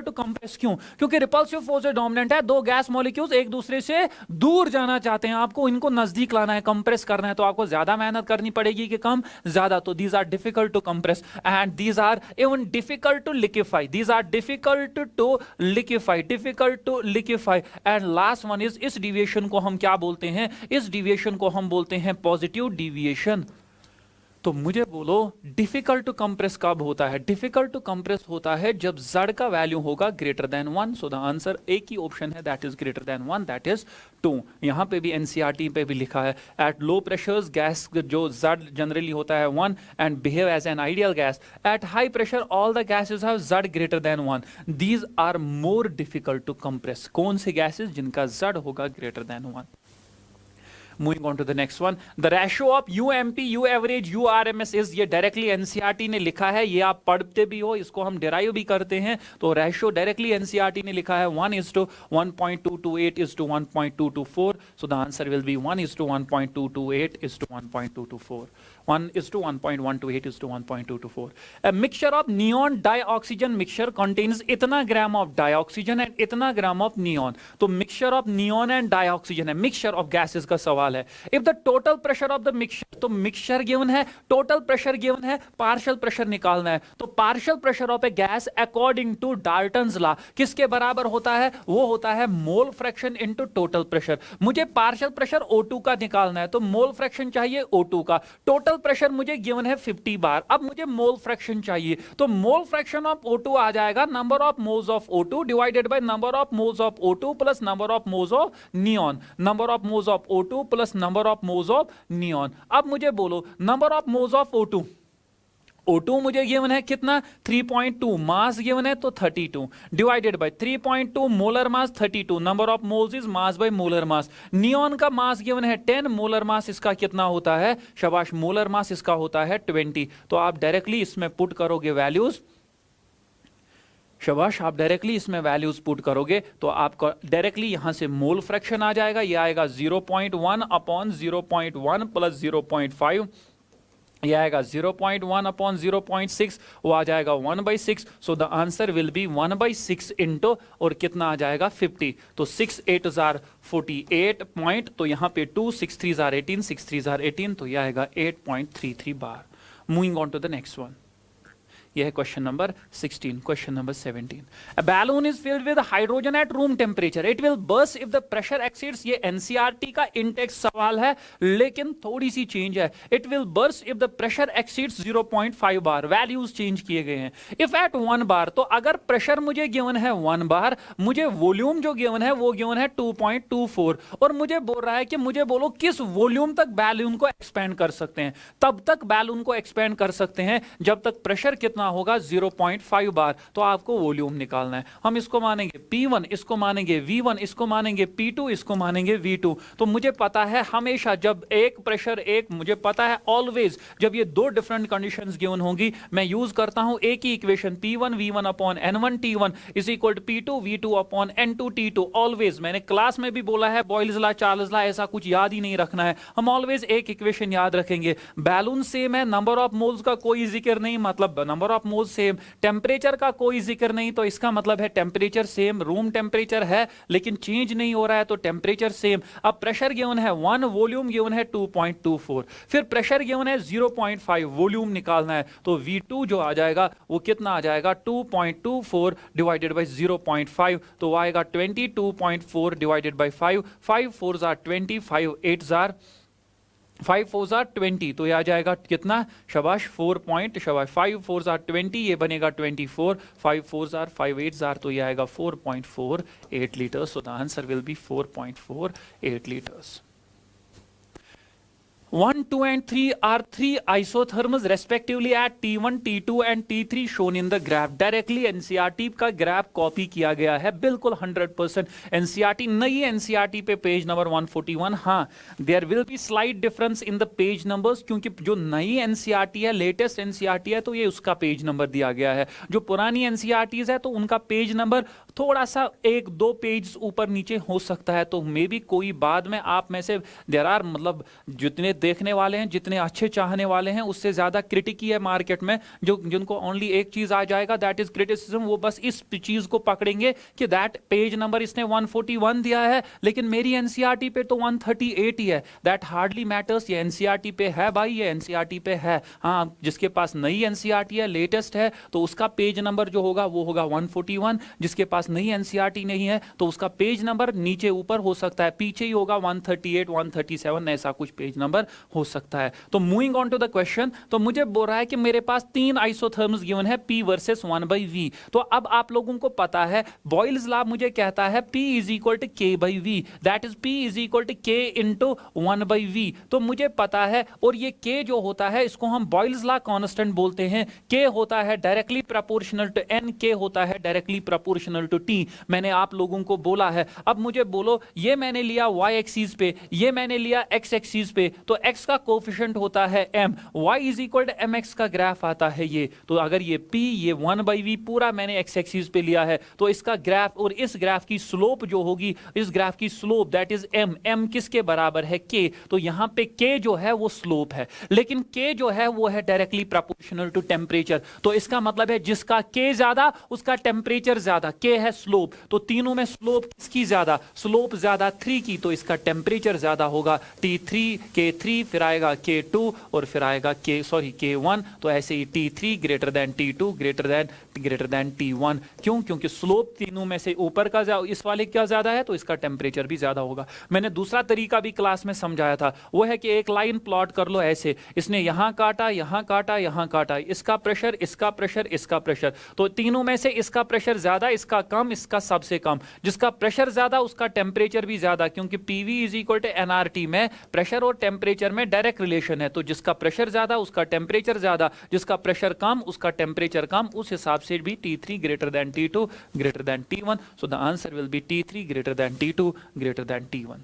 टू कंप्रेस। क्यों, क्योंकि रिपल्सिव फोर्सेस डोमिनेंट है, दो गैस मॉलिक्यूल्स एक दूसरे से दूर जाना चाहते हैं, आपको इनको नजदीक लाना है, कंप्रेस करना है, तो आपको ज्यादा मेहनत करनी पड़ेगी कि कम, ज्यादा। तो these are difficult to compress and these are even difficult to liquefy, these are difficult to liquefy, difficult to liquefy. And last one is, इस डिविएशन को हम क्या बोलते हैं, इस डिविएशन को हम बोलते हैं पॉजिटिव डिविएशन। तो मुझे बोलो डिफिकल्ट टू कंप्रेस कब होता है, डिफिकल्ट टू कंप्रेस होता है जब Z का वैल्यू होगा greater than 1। So the answer एक ही ऑप्शन है, that is greater than 1, that is 2। यहां पे भी NCERT पे भी लिखा है एट लो प्रेशर्स गैस जो Z जनरली होता है 1 and behave as an ideal gas, at high pressure all the gases have Z greater than 1, these are more difficult to compress. कौन से गैसेस जिनका Z होगा greater than 1। Moving on to the next one, the ratio of UMP U average U RMS is, ये directly NCERT ने लिखा है, ये आप पढ़ते भी हो, इसको हम डिराइव भी करते हैं, तो रेशियो डायरेक्टली एनसीईआरटी ने लिखा है 1:1.228:1.224, सो the answer will B 1:1.228:1.224, 1:1.128:1.224. A mixture of neon dioxygen mixture contains इतना ग्राम ऑफ डाइऑक्सीजन एंड इतना ग्राम ऑफ नियॉन, तो mixture of neon and dioxygen है, मिक्सचर ऑफ गैसेस का सवाल है. If the total pressure of the mixture, तो mixture given है, total pressure given है, पार्शियल प्रेशर निकालना है, तो partial pressure of a gas according to Dalton's law किसके बराबर होता है, वो होता है mole fraction into total pressure. मुझे पार्शियल प्रेशर O2 का निकालना है, तो मोल फ्रैक्शन चाहिए O2 का, टोटल प्रेशर मुझे गिवन है 50 बार, अब मुझे मोल फ्रैक्शन चाहिए, तो मोल फ्रैक्शन ऑफ O2 आ जाएगा number of moles of O2 divided by number of moles of O2 plus number of moles of neon, number of moles of O2 plus number of moles of neon. अब मुझे बोलो number of moles of O2, O2 मुझे given है कितना 3.2, mass given है तो 32 divided by 3.2 molar mass 32, number of moles is mass by molar mass. Neon का mass given है 10, मोलर मास इसका कितना होता है, शाबाश, मोलर मास इसका होता है 20. तो आप डायरेक्टली इसमें पुट करोगे वैल्यूज, शाबाश, आप डायरेक्टली इसमें वैल्यूज पुट करोगे तो आपका डायरेक्टली यहां से मोल फ्रैक्शन आ जाएगा, ये आएगा 0.1/0.1 प्लस 0.5, यह आएगा 0.1/0.6, वो आ जाएगा 1/6, सो the answer will B 1/6 into, और कितना आ जाएगा 50, तो 6 8 48 पॉइंट, तो यहाँ पे 2 6 3 18, 6 3 18, तो यह आएगा 8.33 bar. Moving on to the next one, यह है question number 16. Question number 17, a balloon is filled with hydrogen at room temperature, it will burst if the pressure exceeds, ये एनसीईआरटी का इंटेक्स सवाल है लेकिन थोड़ी सी चेंज है, it will burst if the pressure exceeds 0.5 bar, values change किए गए हैं. इफ एट 1 बार, तो अगर प्रेशर मुझे गिवन है 1 बार, मुझे वॉल्यूम जो गिवन है वो गिवन है 2.24, और मुझे बोल रहा है कि मुझे बोलो किस वॉल्यूम तक बैलून को एक्सपेंड कर सकते हैं, तब तक बैलून को एक्सपेंड कर सकते हैं जब तक प्रेशर कितना होगा 0.5 बार, तो आपको वॉल्यूम निकालना है. हम इसको मानेंगे P1, इसको मानेंगे V1, इसको मानेंगे P2, इसको मानेंगे V2. तो मुझे पता है हमेशा जब एक प्रेशर एक, मुझे पता है ऑलवेज जब ये दो डिफरेंट कंडीशंस गिवन होंगी, मैं यूज करता हूं एक ही equation, P1 V1 upon N1 T1 is equal to P2 V2 upon N2 T2. Always, मैंने क्लास में भी बोला है, बॉयल्स लॉ, चार्ल्स लॉ, ऐसा कुछ याद ही नहीं रखना है, हम ऑलवेज एक इक्वेशन याद रखेंगे. बैलून सेम है, नंबर ऑफ मोल्स का कोई जिक्र नहीं, मतलब number of moles same, temperature का कोई जिक्र नहीं, तो इसका मतलब है टेम्परेचर सेम, रूम टेम्परेचर है लेकिन चेंज नहीं हो रहा है, तो टेम्परेचर सेम. अब प्रेशर गिवन है 1, वॉल्यूम गिवन है 2.24, फिर प्रेशर गिवन है 0.5, वॉल्यूम निकालना है, तो V2 जो आ जाएगा वो कितना आ जाएगा 2.24 डिवाइडेड बाय 0.5, तो वो आएगा 22.4 डिवाइडेड बाय 5, 5 4 20, 5 8 5 4 20, तो ये आ जाएगा कितना, शाबाश 4 पॉइंट, शाबाश 5 4 20, ये बनेगा 24, 5 4 5 8, तो ये आएगा 4.48 litres. So the answer will B 4.48 litres. 1, 2 and 3 are 3 isotherms respectively at T1, T2 and T3 shown in the graph. Directly NCERT का ग्राफ कॉपी किया गया है, बिल्कुल 100% एनसीईआरटी, नई एनसीईआरटी पे पेज नंबर 141. हाँ, there will be slight difference in the page numbers, क्योंकि जो नई एनसीईआरटी है, लेटेस्ट एनसीईआरटी है, तो ये उसका पेज नंबर दिया गया है. जो पुरानी एनसीईआरटीज है तो उनका पेज नंबर थोड़ा सा 1-2 पेज ऊपर नीचे हो सकता है, तो मे बी कोई बाद में आप में से देयर आर, मतलब जितने देखने वाले हैं, जितने अच्छे चाहने वाले हैं, उससे ज्यादा क्रिटिक ही है मार्केट में, जो जिनको ओनली एक चीज आ जाएगा दैट इज क्रिटिसिज्म, वो बस इस चीज को पकड़ेंगे कि दैट पेज नंबर इसने 141 दिया है लेकिन मेरी एनसीईआरटी पे तो 138 ही है. दैट हार्डली मैटर्स, ये एनसीईआरटी पे है भाई, ये एनसीईआरटी पे है. हाँ, जिसके पास नई एनसीईआरटी है, लेटेस्ट है, तो उसका पेज नंबर जो होगा वो होगा 141. जिसके पास नई एनसीईआरटी नहीं है तो उसका पेज नंबर नीचे ऊपर हो सकता है, पीछे ही होगा 138 137, ऐसा कुछ पेज नंबर हो सकता है। तो moving on to the question, तो मुझे बोल रहा है कि मेरे पास 3 आइसोथर्म्स गिवन है P वर्सेस 1/V। तो अब आप लोगों को पता है बॉयल्स लॉ मुझे कहता है P is equal to K/V, that is P is equal to K into 1/V। तो मुझे पता है, और ये K जो होता है इसको हम बॉयल्स लॉ कांस्टेंट बोलते हैं। K होता है directly proportional to N, K होता है डायरेक्टली प्रोपोर्शनल टू T। मैंने आप लोगों को बोला है। अब मुझे बोलो, ये मैंने लिया y एक्सिस पे, ये मैंने लिया x एक्सिस पे, तो x का कोफिशिएंट होता है m, y is equal to mx का ग्राफ आता है ये। तो अगर ये p, ये 1/v पूरा मैंने x एक्सिस पे लिया है, तो इसका ग्राफ और इस ग्राफ की स्लोप जो होगी, इस ग्राफ की slope that is m, m किसके बराबर है k। तो यहां पे k जो है वो स्लोप है, लेकिन k जो है वो है डायरेक्टली प्रोपोर्शनल टू टेम्परेचर। तो इसका मतलब है जिसका k ज्यादा उसका टेम्परेचर ज्यादा, k है स्लोप। तो तीनों में स्लोप किसकी ज्यादा, स्लोप ज्यादा 3 की, तो इसका टेम्परेचर ज्यादा होगा T3, K3, फिर आएगा K2 और फिर आएगा K1। तो ऐसे ही T3 greater than T2 greater than T1। क्यों? क्योंकि स्लोप तीनों में से ऊपर का इस वाले क्या ज्यादा है, तो इसका टेम्परेचर भी ज्यादा होगा। मैंने दूसरा तरीका भी क्लास में समझाया था, वो है कि एक लाइन प्लॉट कर लो ऐसे, इसने यहां काटा, यहां काटा, यहां काटा, इसका प्रेशर, इसका प्रेशर, इसका प्रेशर, तो तीनों में से इसका प्रेशर ज्यादा, इसका कम, इसका सबसे कम। जिसका प्रेशर ज्यादा उसका टेम्परेचर भी ज्यादा, क्योंकि PV is equal to NRT में प्रेशर और टेम्परेचर में डायरेक्ट रिलेशन है। तो जिसका प्रेशर ज्यादा उसका टेम्परेचर ज्यादा, जिसका प्रेशर कम उसका टेम्परेचर कम। उस हिसाब से भी T3 greater than T2 greater than T1। So the answer will B T3 greater than T2 greater than T1।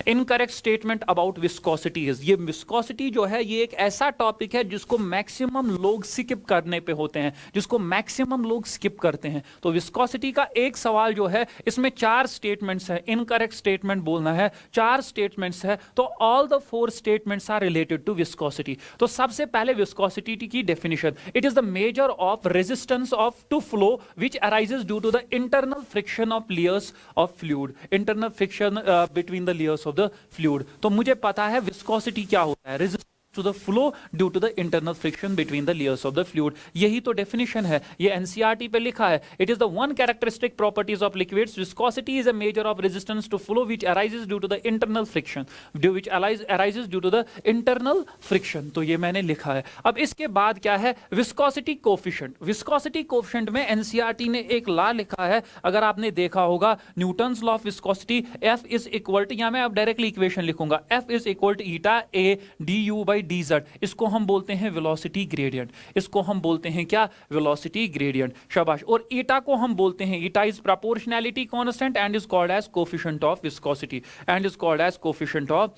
Incorrect statement about viscosity is, ये विस्कोसिटी जो है ये एक ऐसा टॉपिक है जिसको मैक्सिमम लोग स्किप करने पे होते हैं, जिसको मैक्सिमम लोग स्किप करते हैं। तो विस्कोसिटी का एक सवाल जो है, इसमें 4 स्टेटमेंट्स है, इनकरेक्ट स्टेटमेंट बोलना है, 4 स्टेटमेंट्स है। तो all the 4 statements are related to viscosity. तो सबसे पहले विस्कोसिटी की definition, it is the measure of resistance of to flow which arises due to the internal friction of layers of fluid, internal friction between the layers of the fluid। तो मुझे पता है viscosity क्या होता है, resistance to the flow due to the internal friction between the layers of the fluid। यही तो definition है, ये NCERT पे लिखा है। It is the one characteristic properties of liquids, viscosity is a measure of resistance to flow which arises due to the internal friction, which arises due to the internal friction। तो ये मैंने लिखा है। अब इसके बाद क्या है, विस्कोसिटी कोफिशिएंट। विस्कोसिटी कोफिशिएंट में NCERT ने एक लॉ लिखा है, अगर आपने देखा होगा, Newton's law of viscosity, F is equal to, या मैं अब डायरेक्टली इक्वेशन लिखूंगा, F is equal to eta A du by dz। इसको हम बोलते हैं वेलोसिटी ग्रेडियंट, इसको हम बोलते हैं क्या, वेलोसिटी ग्रेडियंट। शाबाश। और ईटा को हम बोलते हैं, eta is proportionality constant and is called as coefficient of viscosity, and is called as coefficient of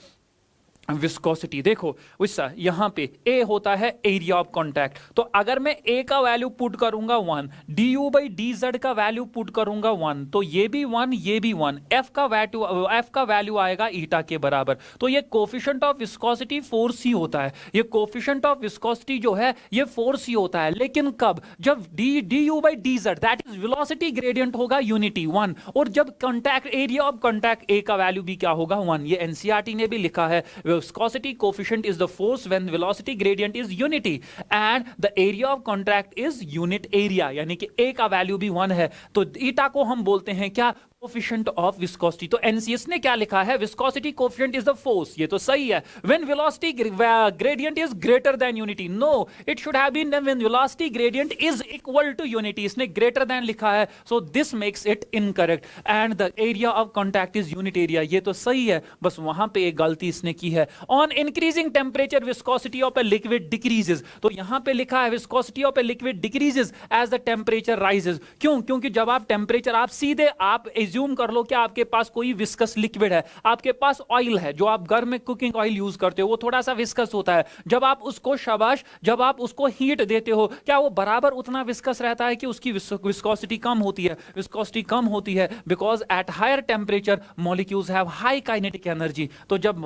viscosity. देखो वैसा यहां पे A होता है एरिया ऑफ कांटेक्ट। तो अगर मैं A का वैल्यू पुट करूंगा 1, du by dz का वैल्यू पुट करूंगा 1, तो ये भी 1, ये भी 1, F का वैल्यू आएगा ईटा के बराबर। तो ये कोफिशिएंट ऑफ विस्कोसिटी 4c होता है। ये कोफिशिएंट ऑफ विस्कोसिटी जो है ये 4c होता है, लेकिन कब, जब du by dz that is velocity gradient होगा यूनिटी 1, और जब contact area of contact A का वैल्यू भी क्या होगा, 1। ये NCERT ने भी लिखा है, viscosity coefficient is the force when velocity gradient is unity and the area of contact is unit area, यानी कि A का वैल्यू भी 1 है। तो ईटा को हम बोलते हैं क्या, कोफिशिएंट ऑफ विस्कोसिटी। तो NCS ने क्या लिखा है, viscosity coefficient is the force, ये तो सही है, when velocity gradient is greater than unity. No, it should have been when velocity gradient is equal to unity. इसने ग्रेटर देन लिखा है, so this makes it incorrect. And the area of contact is unit area, ये तो सही है, बस वहां पे एक गलती इसने की है। On increasing temperature viscosity of a liquid decreases. तो यहां पे लिखा है viscosity of a liquid decreases as the temperature rises. क्यों? क्योंकि जब आप टेम्परेचर, आप सीधे आप एज्यूम कर लो कि आपके पास कोई विस्कस लिक्विड है, आपके पास ऑयल है, जो आप घर में कुकिंग ऑयल यूज करते हो, वो थोड़ा सा विस्कस होता है। जब आप उसको, शाबाश, जब आप उसको हीट देते हो, क्या वो बराबर उतना विस्कस रहता है कि उसकी विस्कोसिटी कम होती है? विस्कोसिटी कम होती है because at higher temperature molecules have high kinetic energy. तो जब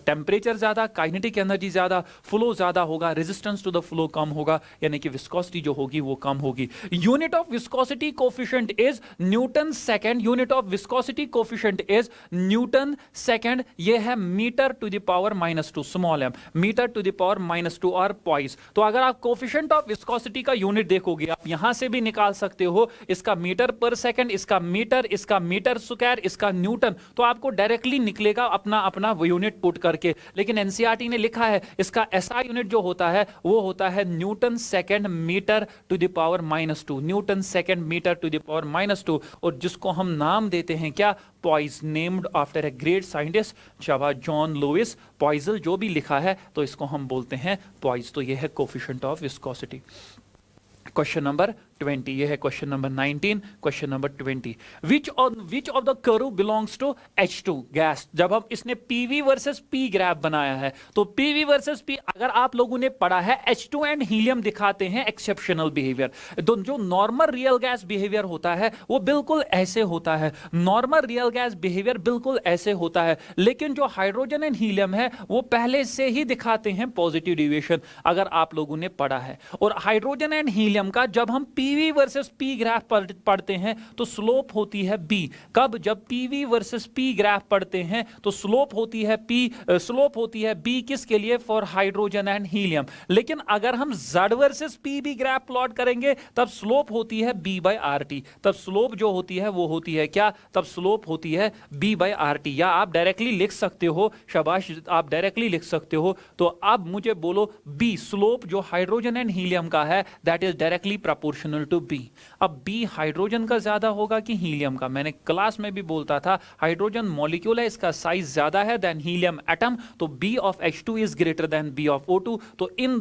टेम्परेचर ज्यादा, काइनेटिक एनर्जी ज्यादा, फ्लो ज्यादा होगा, रेजिस्टेंस टू द फ्लो कम होगा, यानी कि विस्कोसिटी जो होगी वो कम होगी। Unit of viscosity coefficient is newton second. Unit of viscosity coefficient is newton second, ये है metre to the power -2, small m, metre to the power -2 और पॉइस। तो अगर आप कोफिशिएंट ऑफ विस्कोसिटी का यूनिट देखोगे, आप यहां से भी निकाल सकते हो, इसका मीटर पर सेकंड, इसका मीटर स्क्वायर, इसका न्यूटन, तो आपको डायरेक्टली निकलेगा अपना अपना यूनिट पुट करके। लेकिन एनसीईआरटी ने लिखा है इसका एसआई यूनिट जो होता है वो होता है newton second metre to the power -2, newton second metre to the power -2, और जिसको हम नाम देते हैं क्या, poise, named after a great scientist शाबाश जॉन लुइस पॉइजल, जो भी लिखा है तो इसको हम बोलते हैं पॉइस। तो ये है coefficient of viscosity. Question number 20, ये है question number 19। Question number 20, which of the curve belongs to H2 gas. जब हम इसने PV वर्सेस P ग्राफ बनाया है, तो PV वर्सेस P अगर आप लोगों ने पढ़ा है, H2 एंड हीलियम दिखाते हैं एक्सेप्शनल बिहेवियर। जो नॉर्मल रियल गैस बिहेवियर होता है वो बिल्कुल ऐसे होता है, नॉर्मल रियल गैस बिहेवियर बिल्कुल ऐसे होता है। लेकिन जो हाइड्रोजन एंड हीलियम है वो पहले से ही दिखाते हैं पॉजिटिव डिविएशन, अगर आप लोगों ने पढ़ा है। और हाइड्रोजन एंड हीलियम का जब हम PV वर्सेस P ग्राफ पढ़ते हैं तो स्लोप होती है B। कब? जब PV वर्सेस P ग्राफ पढ़ते हैं तो स्लोप होती है B किसके लिए? For hydrogen and helium. लेकिन अगर हम Z वर्सेस P भी ग्राफ प्लॉट करेंगे तब स्लोप होती है B/RT। तब स्लोप जो होती है वो होती है क्या? तब स्लोप होती है B/RT। या आप डायरेक्टली लिख सकते हो, शाबाश, आप डायरेक्टली लिख सकते हो। तो अब मुझे बोलो B, स्लोप जो हाइड्रोजन एंड हीलियम का है that is directly proportional to B। अब B हाइड्रोजन का ज्यादा होगा कि हीलियम का? मैंने क्लास में भी बोलता था हाइड्रोजन मॉलिक्यूल है, इसका साइज ज्यादा है देन हीलियम एटम, तो B of H2 is greater then B of O2। तो इन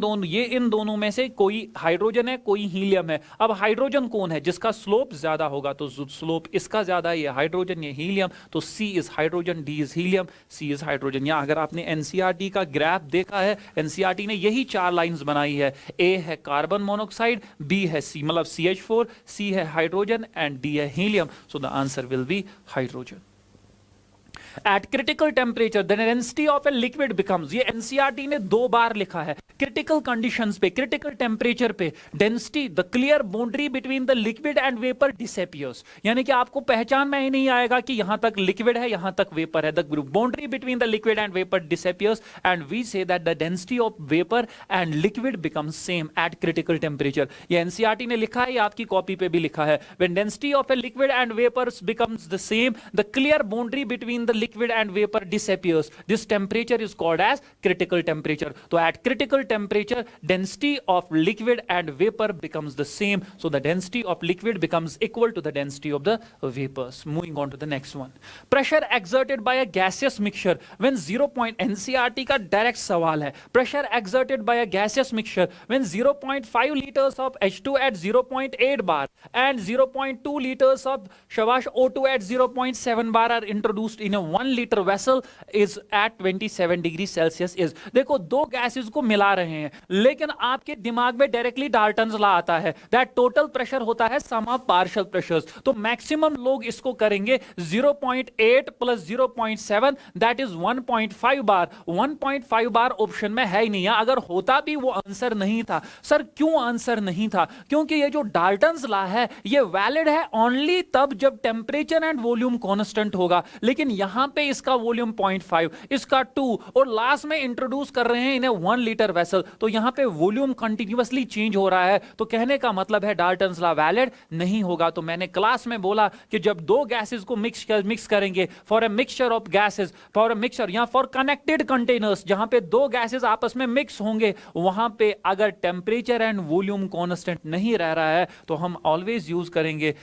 दोनों में से कोई हाइड्रोजन है, कोई हीलियम है। अब हाइड्रोजन कौन है? जिसका स्लोप ज्यादा होगा, तो स्लोप इसका ज्यादा है, ये हाइड्रोजन, ये हीलियम, तो C is hydrogen, D is helium, C is hydrogen. या अगर आपने एनसीईआरटी का ग्राफ देखा है, एनसीईआरटी ने यही 4 लाइंस बनाई है। A है कार्बन मोनोऑक्साइड, B है C मतलब CH4, C है हाइड्रोजन एंड D है helium. So the answer will B hydrogen. At critical temperature, the density of a liquid becomes, ये एनसीईआरटी ने 2 बार लिखा है, क्रिटिकल कंडीशंस पे, क्रिटिकल टेम्परेचर पे, density, the clear boundary between the liquid and vapour disappears. यानी कि आपको पहचान में ही नहीं आएगा कि यहां तक लिक्विड है, यहां तक वेपर है। The boundary between the liquid and vapour disappears and we say that the density of vapour and liquid becomes same at critical temperature. ये एनसीईआरटी ने लिखा है, ये आपकी कॉपी पे भी लिखा है। When density of a liquid and vapours becomes the same, the clear boundary between the liquid and vapor disappears. This temperature is called as critical temperature. So at critical temperature, density of liquid and vapor becomes the same. So the density of liquid becomes equal to the density of the vapors. Moving on to the next one. Pressure exerted by a gaseous mixture when 0. NCERT का direct सवाल है. Pressure exerted by a gaseous mixture when 0.5 liters of H2 at 0.8 bar and 0.2 liters of shabash O2 at 0.7 bar are introduced in a 1 liter vessel is at 27 degree Celsius is. देखो 2 gases को मिला रहे हैं, लेकिन आपके दिमाग में directly Dalton's law आता है दैट टोटल प्रेशर होता है सम ऑफ पार्शियल प्रेशर्स। तो मैक्सिमम लोग इसको करेंगे 0.8 plus 0.7 that is 1.5 bar. 1.5 bar option में है ही नहीं, अगर होता भी वो आंसर नहीं था। सर क्यों आंसर नहीं था? क्योंकि ये जो डाल्टन्स लॉ है ये वैलिड है ओनली तब जब टेम्परेचर एंड वॉल्यूम कांस्टेंट होगा। लेकिन यहां पे इसका वॉल्यूम 0.5, इसका 2 और लास्ट में इंट्रोड्यूस कर रहे हैं इन्हें 1 लीटर वेसल, तो यहां पे वॉल्यूम कंटिन्यूअसली चेंज हो रहा है। तो कहने का मतलब है डाल्टन्स लॉ वैलिड नहीं होगा। तो मैंने क्लास में बोला कि जब 2 गैसेस को मिक्स करेंगे for a mixture of gases, for a mixture या फॉर कनेक्टेड कंटेनर्स, जहां पे 2 गैसेस आपस में मिक्स होंगे, वहां पे अगर टेम्परेचर एंड वॉल्यूम कांस्टेंट नहीं रह रहा है तो हम ऑलवेज यूज करेंगे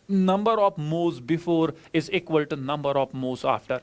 number of moles before is equal to number of moles after.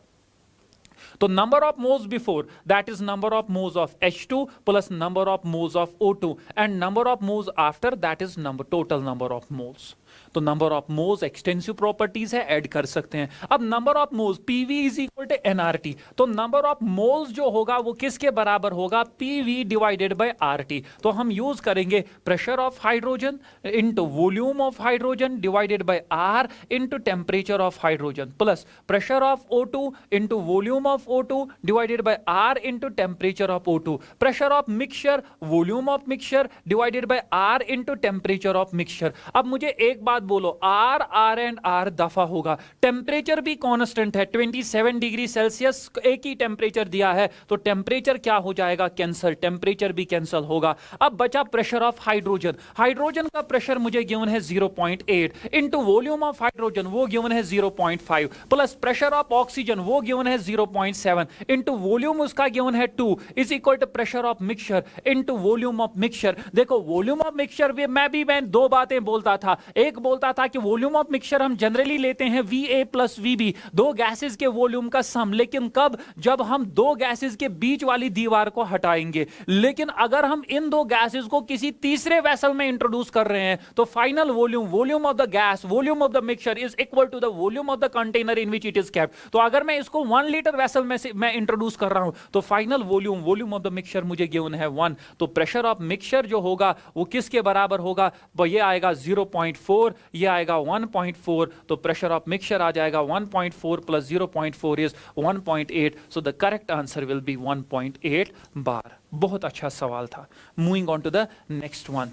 तो number of moles before that is number of moles of H2 plus number of moles of O2 and number of moles after that is total number of moles. तो number of moles extensive properties है, add कर सकते हैं। अब number of moles PV is equal to NRT, तो number of moles जो होगा वो किसके बराबर होगा? PV divided by RT. तो हम यूज करेंगे pressure of hydrogen into volume of hydrogen divided by R into temperature of hydrogen plus pressure of O2 into volume of O2 divided by R into temperature of O2, pressure of mixture volume of mixture divided by R into temperature of mixture. अब मुझे एक बात बोलो, are are and are दफा होगा, temperature भी constant है 27 degree Celsius, एक ही टेम्परेचर दिया है, तो टेम्परेचर क्या हो जाएगा, कैंसल, टेम्परेचर भी कैंसल होगा। अब बचा प्रेशर ऑफ हाइड्रोजन, हाइड्रोजन का प्रेशर मुझे गिवन है 0.8 इनटू वॉल्यूम ऑफ हाइड्रोजन वो गिवन है 0.5 प्लस प्रेशर ऑफ ऑक्सीजन वो गिवन है 0.7 इनटू वॉल्यूम उसका गिवन है 2 is equal to pressure of mixture into volume of mixture. देखो वॉल्यूम ऑफ मिक्सचर मैं दो बातें बोलता था, एक बोलता था कि वॉल्यूम ऑफ मिक्सचर हम जनरली लेते हैं VA प्लस VB, दो गैसेस के वॉल्यूम का सम, लेकिन कब, जब हम दो गैसेस के बीच वाली दीवार को हटाएंगे। लेकिन अगर हम इन दो गैसेस को किसी तीसरे वेसल में इंट्रोड्यूस कर रहे हैं तो final volume, volume of the gas, volume of the mixture is equal to the volume of the container in which it is kept. तो अगर मैं इसको 1 लीटर वेसल में से मैं इंट्रोड्यूस कर रहा हूं तो final volume, volume of the mixture मुझे गिवन है 1, तो प्रेशर ऑफ मिक्सचर जो होगा वो किसके बराबर होगा, ये आएगा 0.4, ये आएगा 1.4, तो प्रेशर ऑफ मिक्सचर आ जाएगा 1.4 plus 0.4 is 1.8, so the correct answer will be 1.8 bar. बहुत अच्छा सवाल था। Moving on to the next one.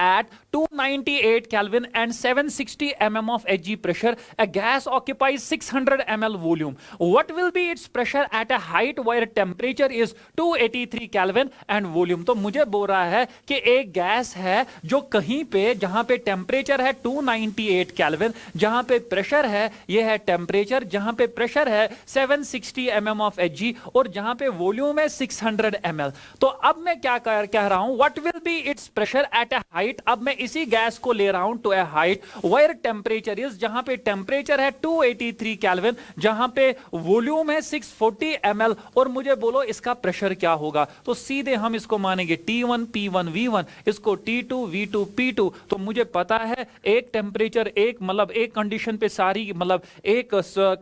At 298 Kelvin and 760 mm of Hg pressure, a gas occupies 600 ml volume. What will be its pressure at a height where temperature is 283 Kelvin and volume? तो मुझे बोल रहा है कि एक gas है जो कहीं पे, जहां पे टेम्परेचर है 298 केल्विन, जहां पे प्रेशर है, ये है टेम्परेचर, जहां पे प्रेशर है 760 mm of Hg और जहां पे वॉल्यूम है 600 ml। तो अब मैं क्या कह रहा हूं, what will be its pressure at a height, अब मैं इसी गैस को ले रहा हूं to a height where temperature is, जहां पे टेम्परेचर है 283 केल्विन, जहां पे वॉल्यूम है 640 ml, और मुझे बोलो इसका प्रेशर क्या होगा। तो सीधे हम इसको मानेंगे T1 P1 V1, इसको T2 V2 P2। तो मुझे पता है एक टेम्परेचर, एक मतलब एक कंडीशन पे सारी, मतलब एक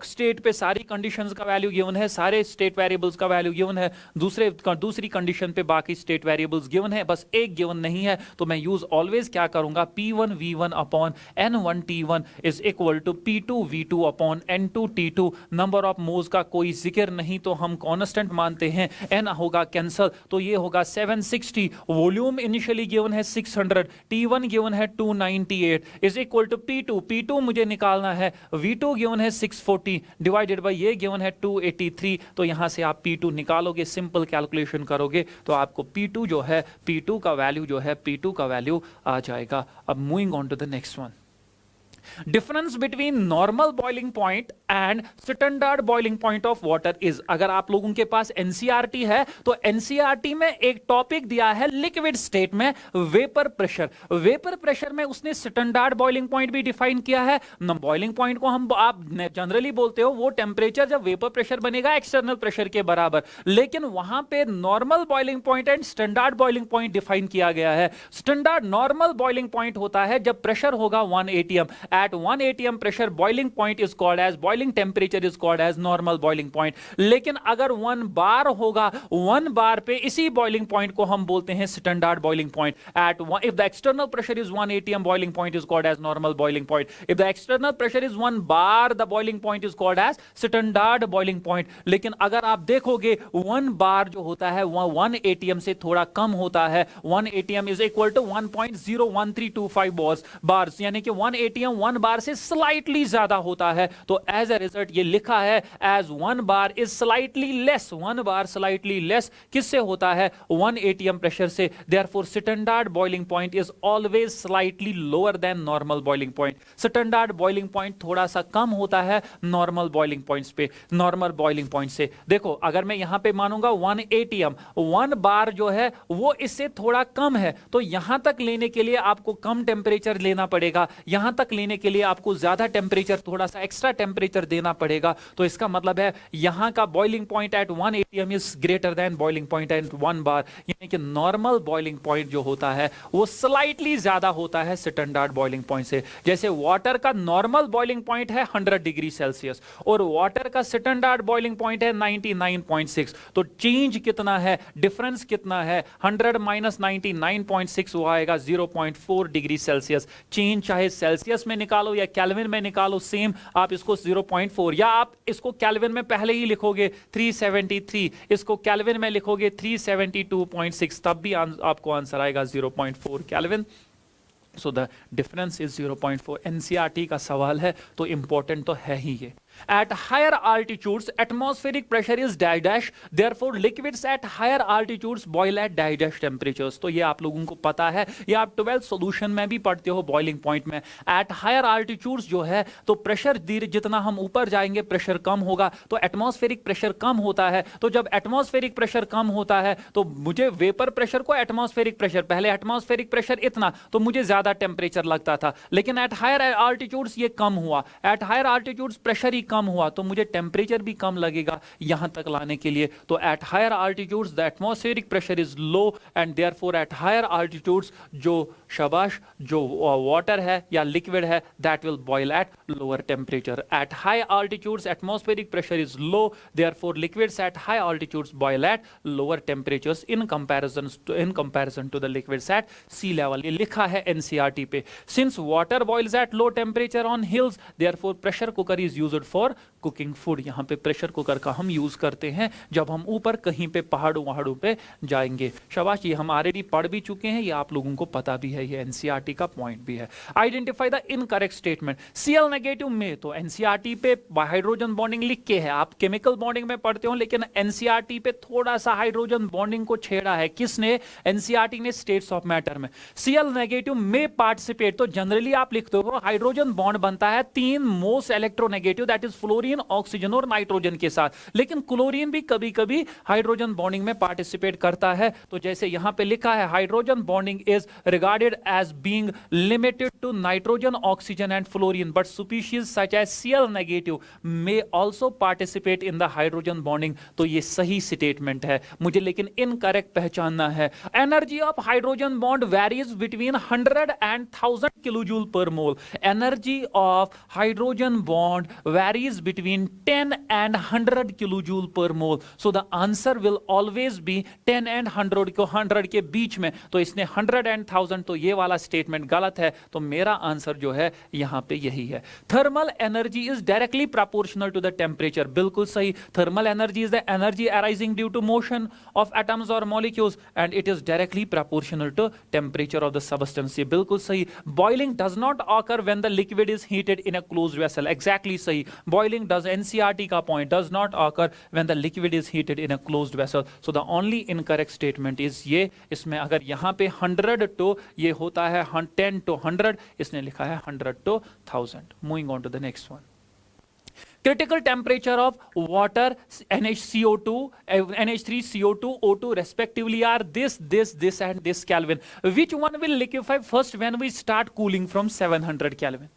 स्टेट पे सारी कंडीशंस का वैल्यू गिवन है, सारे स्टेट वेरिएबल्स का वैल्यू गिवन है, दूसरी कंडीशन पे बाकी स्टेट वेरिएबल्स गिवन है, बस एक गिवन नहीं है। तो मैं यूज ऑलवेज क्या करूंगा, P1 V1 upon N1 T1 is equal to P2 V2 upon N2 T2। Number of moles का कोई जिक्र नहीं तो हम कांस्टेंट मानते हैं, N होगा कैंसल, तो ये होगा 760, वॉल्यूम इनिशियली गिवन है 600, T1 गिवन है 298 इज इक्वल टू P2 मुझे निकालना है, V2 गिवन है 640 डिवाइडेड बाय ये गिवन है 283। तो यहां से आप P2 निकालोगे, सिंपल कैलकुलेशन करोगे तो आपको P2 जो है, P2 का वैल्यू जो है, P2 का वैल्यू आ जाएगा। अब moving on to the next one. Difference between normal boiling point and standard boiling point of water is, अगर आप लोगों के पास एनसीईआरटी है तो एनसीईआरटी में एक टॉपिक दिया है लिक्विड स्टेट में वेपर प्रेशर। वेपर प्रेशर में उसने स्टैंडर्ड बॉइलिंग पॉइंट भी डिफाइन किया है। बॉइलिंग पॉइंट को हम आप जनरली बोलते हो वो टेम्परेचर जब वेपर प्रेशर बनेगा एक्सटर्नल प्रेशर के बराबर, लेकिन वहां पे normal boiling point and standard boiling point define किया गया है। स्टैंडर्ड नॉर्मल बॉइलिंग पॉइंट होता है जब प्रेशर होगा 1 atm, at 1 atm pressure boiling point is called as, boiling temperature is called as normal boiling point। लेकिन अगर 1 बार होगा, 1 बार पे इसी boiling point को हम बोलते हैं standard boiling point। at one, if the external pressure is 1 atm, boiling point is called as normal boiling point। if the external pressure is 1 bar, the boiling point is called as standard boiling point। लेकिन अगर आप देखोगे 1 बार जो होता है 1 atm से थोड़ा कम होता है, 1 atm is equal to 1.01325 bars, यानी कि 1 atm 1 बार से स्लाइटली ज्यादा होता है। तो एज अ रिजल्ट ये लिखा है as 1 bar is slightly less, 1 bar slightly less किससे होता है, 1 atm प्रेशर से। Therefore standard boiling point is always slightly lower than normal boiling point. Standard boiling point थोड़ा सा कम होता है नॉर्मल बॉइलिंग पॉइंट्स पे, नॉर्मल बॉइलिंग पॉइंट से। देखो अगर मैं यहां पे मानूंगा 1 atm, 1 बार जो है वो इससे थोड़ा कम है, तो यहां तक लेने के लिए आपको कम टेम्परेचर लेना पड़ेगा, यहां तक लेने के लिए आपको ज्यादा टेम्परेचर, थोड़ा सा एक्स्ट्रा टेम्परेचर देना पड़ेगा। तो इसका मतलब है यहां का boiling point at 1 atm is greater than boiling point at 1 bar, यानी कि नॉर्मल बॉइलिंग पॉइंट जो होता है वो स्लाइटली ज्यादा होता है स्टैंडर्ड बॉइलिंग पॉइंट से। जैसे वाटर का नॉर्मल बॉइलिंग पॉइंट है 100 डिग्री सेल्सियस और वाटर का स्टैंडर्ड बॉइलिंग पॉइंट है 99.6, तो चेंज कितना है, डिफरेंस कितना है, 100 माइनस 99.6 वो आएगा 0.4 डिग्री सेल्सियस। चेंज चाहे सेल्सियस में निकालो या केल्विन में निकालो, सेम आप इसको 0.4, या आप इसको केल्विन में पहले ही लिखोगे 373, इसको केल्विन में लिखोगे 372.6, तब भी आपको आंसर आएगा 0.4 kelvin. So the difference is 0.4। NCERT का सवाल है तो इंपॉर्टेंट तो है ही ये। At higher altitudes, atmospheric pressure is dash, therefore liquids at higher altitudes boil at dash temperatures। तो ये आप लोगों को पता है, ये आप 12th सॉल्यूशन में भी पढ़ते हो बॉइलिंग पॉइंट में। At higher altitudes जो है तो प्रेशर धीरे, जितना हम ऊपर जाएंगे प्रेशर कम होगा, तो एटमॉस्फेरिक प्रेशर कम होता है। तो जब एटमॉस्फेरिक प्रेशर कम होता है तो मुझे वेपर प्रेशर को एटमॉस्फेरिक प्रेशर, पहले एटमॉस्फेरिक प्रेशर इतना, तो मुझे ज्यादा टेम्परेचर लगता था, लेकिन एट हायर आल्टीट्यूड्स ये कम हुआ, एट हायर आल्टीट्यूड्स प्रेशर कम हुआ, तो मुझे टेम्परेचर भी कम लगेगा यहां तक लाने के लिए। तो at higher altitudes the atmospheric pressure is low and therefore at higher altitudes जो शाबाश जो वाटर है या लिक्विड है that will boil at lower temperature. At high altitudes atmospheric pressure is low, therefore liquids at high altitudes boil at lower temperatures in comparison to the liquids at sea level. ये लिखा है NCERT पे। Since water boils at low temperature on hills, therefore pressure cooker is used for cooking food. यहां पे pressure cooker का हम use करते हैं जब हम ऊपर कहीं पे पहाड़ों वहाड़ों पे जाएंगे। शाबाश, ये हम ऑलरेडी पढ़ भी चुके हैं, ये आप लोगों को पता भी है, ये एनसीईआरटी का पॉइंट भी है। Identify the incorrect statement. Cl negative में तो एनसीईआरटी पे हाइड्रोजन बॉन्डिंग लिख के है, आप केमिकल बॉन्डिंग में पढ़ते हो, लेकिन एनसीईआरटी पे थोड़ा सा हाइड्रोजन बॉन्डिंग को छेड़ा है। किसने? एनसीईआरटी ने, स्टेट्स ऑफ मैटर में। Cl नेगेटिव में पार्टिसिपेट, तो जनरली आप लिखते हो हाइड्रोजन बॉन्ड बनता है 3 most electronegative, that is fluorine, oxygen और नाइट्रोजन के साथ, लेकिन क्लोरीन भी कभी कभी हाइड्रोजन बॉन्डिंग में पार्टिसिपेट करता है। तो जैसे यहां पे लिखा है hydrogen bonding is regarded as being limited to nitrogen, oxygen and fluorine, but species such as Cl negative may also participate in the hydrogen bonding. तो ये सही स्टेटमेंट है, मुझे लेकिन इनकरेक्ट पहचानना है। Energy of hydrogen bond varies between 100 and 1000 kilojoule per mole. Energy of hydrogen bond varies between 10 and 100 kilojoule per mole. So the answer will always be 10 and 100 को 100 के बीच में, तो इसने 100 and 1000, तो ये वाला स्टेटमेंट गलत है। तो मेरा आंसर जो है यहां पे यही है। Thermal energy is directly proportional to the temperature. बिल्कुल सही, thermal energy is the energy arising due to motion of atoms और molecules and it is directly proportional to temperature of the substance. ये बिल्कुल सही। Boiling does not occur when the liquid is heated in a closed vessel. Exactly सही। Boiling does, NCERT का point, does not occur when the liquid is heated in a closed vessel. So the only incorrect statement is ये। इसमें अगर यहां पे 100 to ये होता है 10 to 100, इसने लिखा है 100 to 1000। Moving on to the next one. Critical temperature of water NH CO2, NH3CO2, O2 respectively are this and this Kelvin. Which one will liquefy first when we start cooling from 700 Kelvin?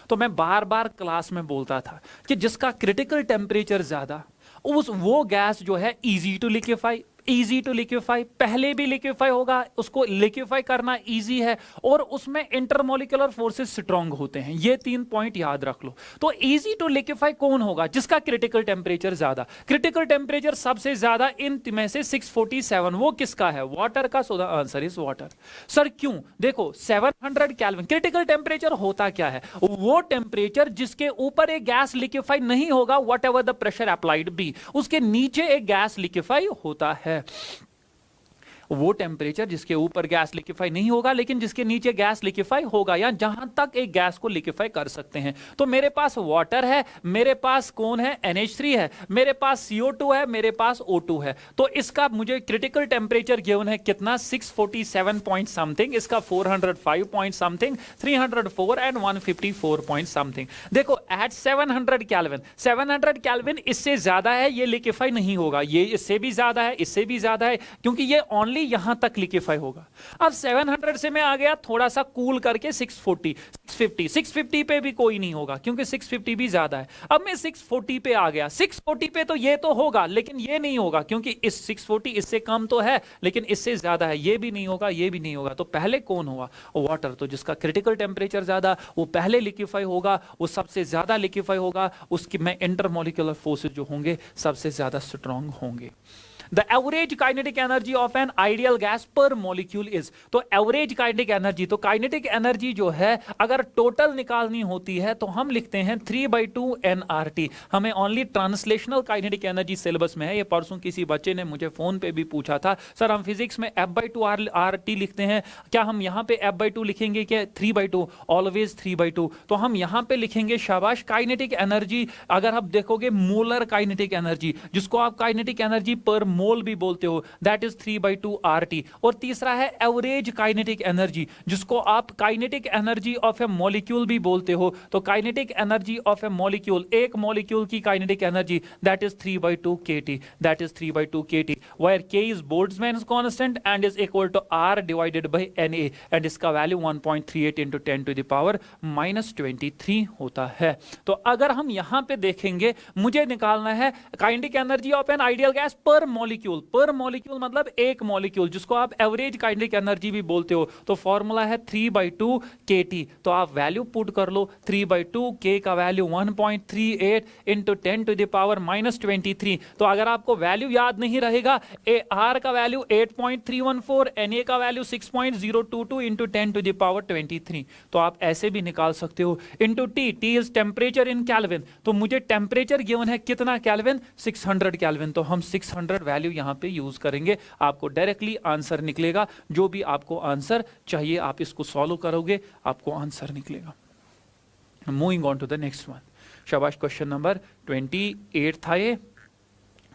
तो मैं बार बार class में बोलता था कि जिसका critical temperature ज्यादा, वो gas जो है easy to liquefy, easy to liquefy, पहले भी लिक्विफाई होगा, उसको लिक्विफाई करना इजी है, और उसमें इंटरमोलिकुलर फोर्सेस स्ट्रांग होते हैं। ये 3 पॉइंट याद रख लो। तो इजी टू लिक्विफाई कौन होगा? जिसका क्रिटिकल टेम्परेचर ज्यादा। क्रिटिकल टेम्परेचर सबसे ज्यादा इन में से 647, वो किसका है? वाटर का। सो the answer is water. Sir क्यों? देखो 700 केल्विन क्रिटिकल टेम्परेचर होता क्या है? वो टेम्परेचर जिसके ऊपर एक गैस लिक्विफाई नहीं होगा, whatever the pressure applied be, उसके नीचे एक गैस लिक्विफाई होता है। वो टेम्परेचर जिसके ऊपर गैस लिक्विफाई नहीं होगा लेकिन जिसके नीचे गैस लिक्विफाई होगा, या जहां तक एक गैस को लिक्विफाई कर सकते हैं। तो मेरे पास वाटर है, मेरे पास कौन है? NH3 है, मेरे पास CO2 है, मेरे पास O2 है। तो इसका मुझे क्रिटिकल टेम्परेचर गिवन है कितना? 647 पॉइंट समथिंग, इसका 405 point something, 304 and 154 point something. देखो एट 700 केल्विन, 700 केल्विन इससे ज्यादा है, ये लिक्विफाई नहीं होगा। ये इससे भी ज्यादा है, इससे भी ज्यादा है, क्योंकि ये ओनली यहां तक लिक्विफाई होगा। अब 700 से मैं आ गया थोड़ा सा कूल करके 640, 650, 650 पे भी कोई नहीं होगा क्योंकि 650 भी ज्यादा है। अब मैं 640 पे आ गया, 640 पे तो ये तो होगा लेकिन ये नहीं होगा, क्योंकि इस 640 इससे कम तो है लेकिन इससे ज्यादा है, ये भी नहीं होगा, ये भी नहीं होगा। तो पहले कौन होगा? वाटर। तो जिसका क्रिटिकल टेम्परेचर ज्यादा, वो पहले लिक्विफाई होगा, वो सबसे ज्यादा लिक्विफाई होगा, उसकी में इंटरमोलिकुलर फोर्सेस जो होंगे सबसे ज्यादा स्ट्रांग होंगे। The average kinetic energy of an ideal gas पर मॉलिक्यूल इज। तो एवरेज काइनेटिक एनर्जी, तो काइनेटिक एनर्जी जो है अगर टोटल निकालनी होती है तो हम लिखते हैं 3/2 nRT। हमें only translational kinetic energy syllabus में है। ये परसों किसी बच्चे ने मुझे फोन पे भी पूछा था, सर हम फिजिक्स में F/2 RT लिखते हैं, क्या हम यहां पे F/2 लिखेंगे क्या 3/2? ऑलवेज 3/2। तो हम यहां पे लिखेंगे शाबाश काइनेटिक एनर्जी। अगर आप देखोगे मोलर काइनेटिक एनर्जी, जिसको आप काइनेटिक एनर्जी पर मोल भी बोलते हो, दैट इज 3/2 RT। और तीसरा है एवरेज काइनेटिक एनर्जी, जिसको आप kinetic energy of a molecule भी बोलते हो। तो kinetic energy of a molecule, एक मॉलिक्यूल की kinetic energy, that is 3/2 kT, that is 3/2 kT, where K is Boltzmann's constant and is equal to R divided by Na, एंड इसका value 1.38 into 10 to the power -23 होता है। तो अगर हम यहां पे देखेंगे, मुझे निकालना है kinetic energy of an ideal gas पर मॉलिक्यूल। पर मॉलिक्यूल मतलब एक मॉलिक्यूल, जिसको आप एवरेज काइनेटिक एनर्जी भी बोलते हो। तो फॉर्मूला है 3/2 kT। तो आप वैल्यू पुट कर लो, 3/2, K का value 1.38 into 10 to the power -23। तो अगर आपको वैल्यू याद नहीं रहेगा, R का वैल्यू 8.314, Na का value 6.022 into 10 to the power 23। तो आप ऐसे भी निकाल सकते हो। Into T, T is temperature in kelvin. तो मुझे टेम्परेचर गिवन है कितना कैल्विन? 600 कैल्विन। तो हम 600 वैल्यू यहां पे यूज करेंगे, आपको डायरेक्टली आंसर निकलेगा। जो भी आपको आंसर चाहिए आप इसको सॉल्व करोगे, आपको आंसर निकलेगा। Moving on to the next one. शाबाश, क्वेश्चन नंबर 28 था ये।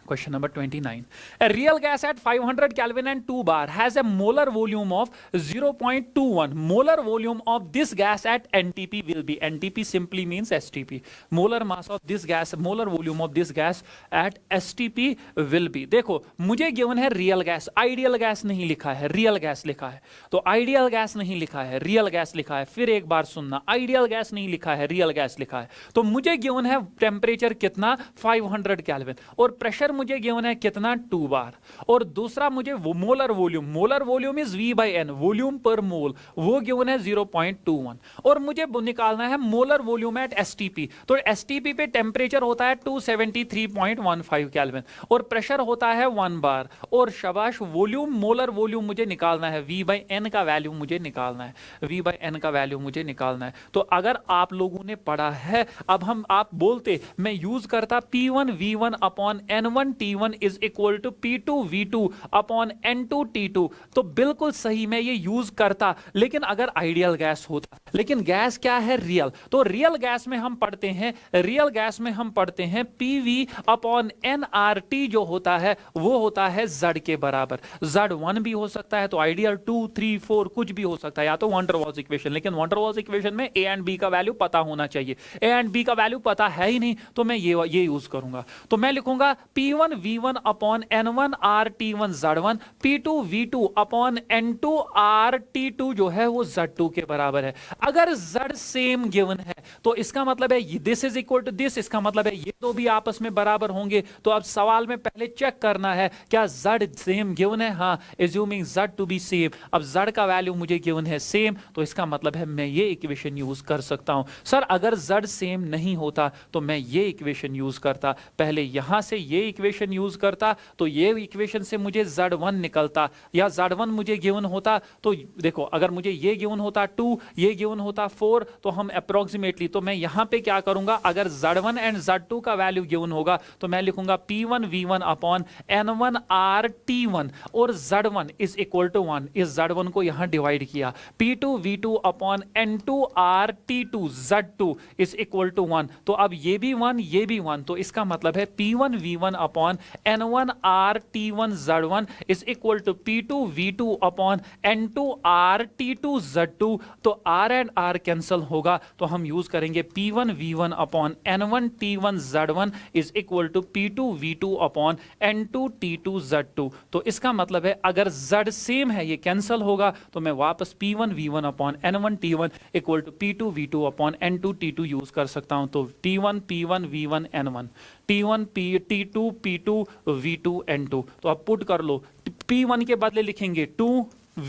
Question number 29. A real gas at 500 Kelvin and 2 bar has a molar volume of 0.21. Molar volume of this gas at NTP will be, NTP simply means STP. Molar mass of this gas, molar volume of this gas at STP will be. देखो मुझे given है real gas, ideal gas नहीं लिखा है, real gas लिखा है। तो ideal gas नहीं लिखा है, real gas लिखा है। फिर एक बार सुनना, ideal gas नहीं लिखा है, real gas लिखा है। तो मुझे given है टेम्परेचर कितना 500 केल्विन, और प्रेशर मुझे गिवन है कितना 2 बार, और दूसरा मुझे वो molar volume, molar volume is V/N, volume पर मोल, वो गिवन है 0.21, और मुझे निकालना है मोलर वॉल्यूम एट STP। तो STP पे टेम्परेचर होता है 273.15 केल्विन और प्रेशर होता है 1 बार, और शाबाश वॉल्यूम, मोलर वॉल्यूम मुझे निकालना है, V/N का वैल्यू मुझे निकालना है, V/N का वैल्यू मुझे निकालना है। तो अगर आप लोगों ने पढ़ा है, अब हम आप बोलते मैं यूज करता P1 V1 upon N1 T1 is equal to P2 V2 upon N2 T2, तो बिल्कुल सही मैं ये यूज करता। लेकिन अगर आइडियल गैस होता, लेकिन गैस क्या है? रियल। तो रियल गैस में हम पढ़ते हैं, रियल गैस में हम पढ़ते हैं PV अपॉन nRT जो होता है वो होता है Z के बराबर। Z1 भी हो सकता है, तो आइडियल 2 3 4 कुछ भी हो सकता है, या तो वॉन डर वाल्स इक्वेशन। लेकिन वॉन डर वाल्स इक्वेशन में A एंड B का वैल्यू पता होना चाहिए, A एंड B का वैल्यू पता है ही नहीं, तो मैं ये यूज करूंगा। तो मैं लिखूंगा P1 V1 upon N1 R T1 Z1, P2 V2 upon N2 R T2 जो है वो Z2 के बराबर है। अगर Z सेम गिवन है तो इसका मतलब है this is equal to this, इसका मतलब है ये दो भी आपस में बराबर होंगे। तो अब सवाल में पहले चेक करना है क्या Z सेम गिवन है? हाँ, assuming Z to be same. अब Z का वैल्यू मुझे गिवन है सेम, तो इसका मतलब है मैं ये इक्वेशन यूज कर सकता हूं। सर अगर Z सेम नहीं होता तो मैं ये इक्वेशन यूज करता, पहले यहां से ये इक्वेशन यूज करता, तो ये इक्वेशन से मुझे Z1 निकलता, या Z1 मुझे गिवन होता। तो देखो अगर मुझे ये गिवन होता 2, ये गिवन होता 4, तो हम अप्रोक्सीमेटली, तो मैं यहां पे क्या करूंगा, अगर Z1 एंड Z2 का वैल्यू गिवन होगा तो मैं लिखूंगा P1 V1 upon N1 R T1, और Z1 इज इक्वल टू 1, इस Z1 को यहां डिवाइड किया, P2 V2 upon N2 R T2 Z2 is equal to 1। तो अब ये भी 1 ये भी 1, तो इसका मतलब है P1 V1 upon N1 R T1 Z1 is equal to P2 V2 upon N2 R T2 Z2। तो R एंड R कैंसिल होगा, तो हम यूज करेंगे P1 V1 upon N1 T1 Z1 is equal to P2 V2 upon N2 T2 Z2। तो इसका मतलब है अगर Z सेम है, ये कैंसिल होगा, तो मैं वापस P1 V1 upon N1 T1 equal to P2 V2 upon N2 T2 use कर सकता हूं। तो T1 P1 V1 N1, T1 T2 P2 V2 N2। तो आप पुट कर लो, P1 के बदले लिखेंगे 2,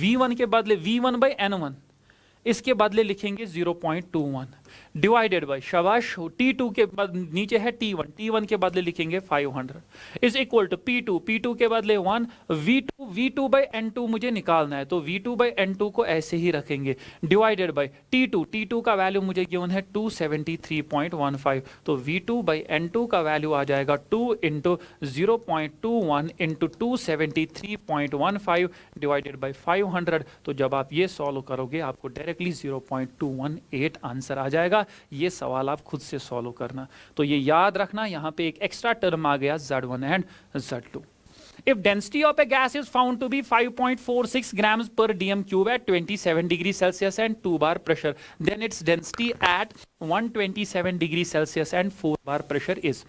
V1 के बदले V1 by N1, इसके बदले लिखेंगे 0.21। डिवाइडेड बाय, शाबाश, T2 के बाद नीचे है T1, T1 के बदले लिखेंगे 500 is equal to P2, P2 के बदले 1, V2 बाय N2 मुझे निकालना है, तो V2 बाय N2 को ऐसे ही रखेंगे, डिवाइडेड बाय T2 का वैल्यू मुझे गिवन है 273.15, तो V2 बाय N2 का वैल्यू आ जाएगा 2 इंटू 0.21 इंटू 273.15 डिवाइडेड बाय 500। तो जब आप ये सॉल्व करोगे आपको डायरेक्टली 0.218 आंसर आ जाएगा। ये सवाल आप खुद से सॉल्व करना। तो ये याद रखना, यहाँ पे एक एक्स्ट्रा टर्म आ गया Z1 and Z2। If density of a gas is found to be 5.46 grams per dm cube at 27 degrees Celsius and 2 bar pressure, then its density at 127 degrees Celsius and 4 bar pressure is।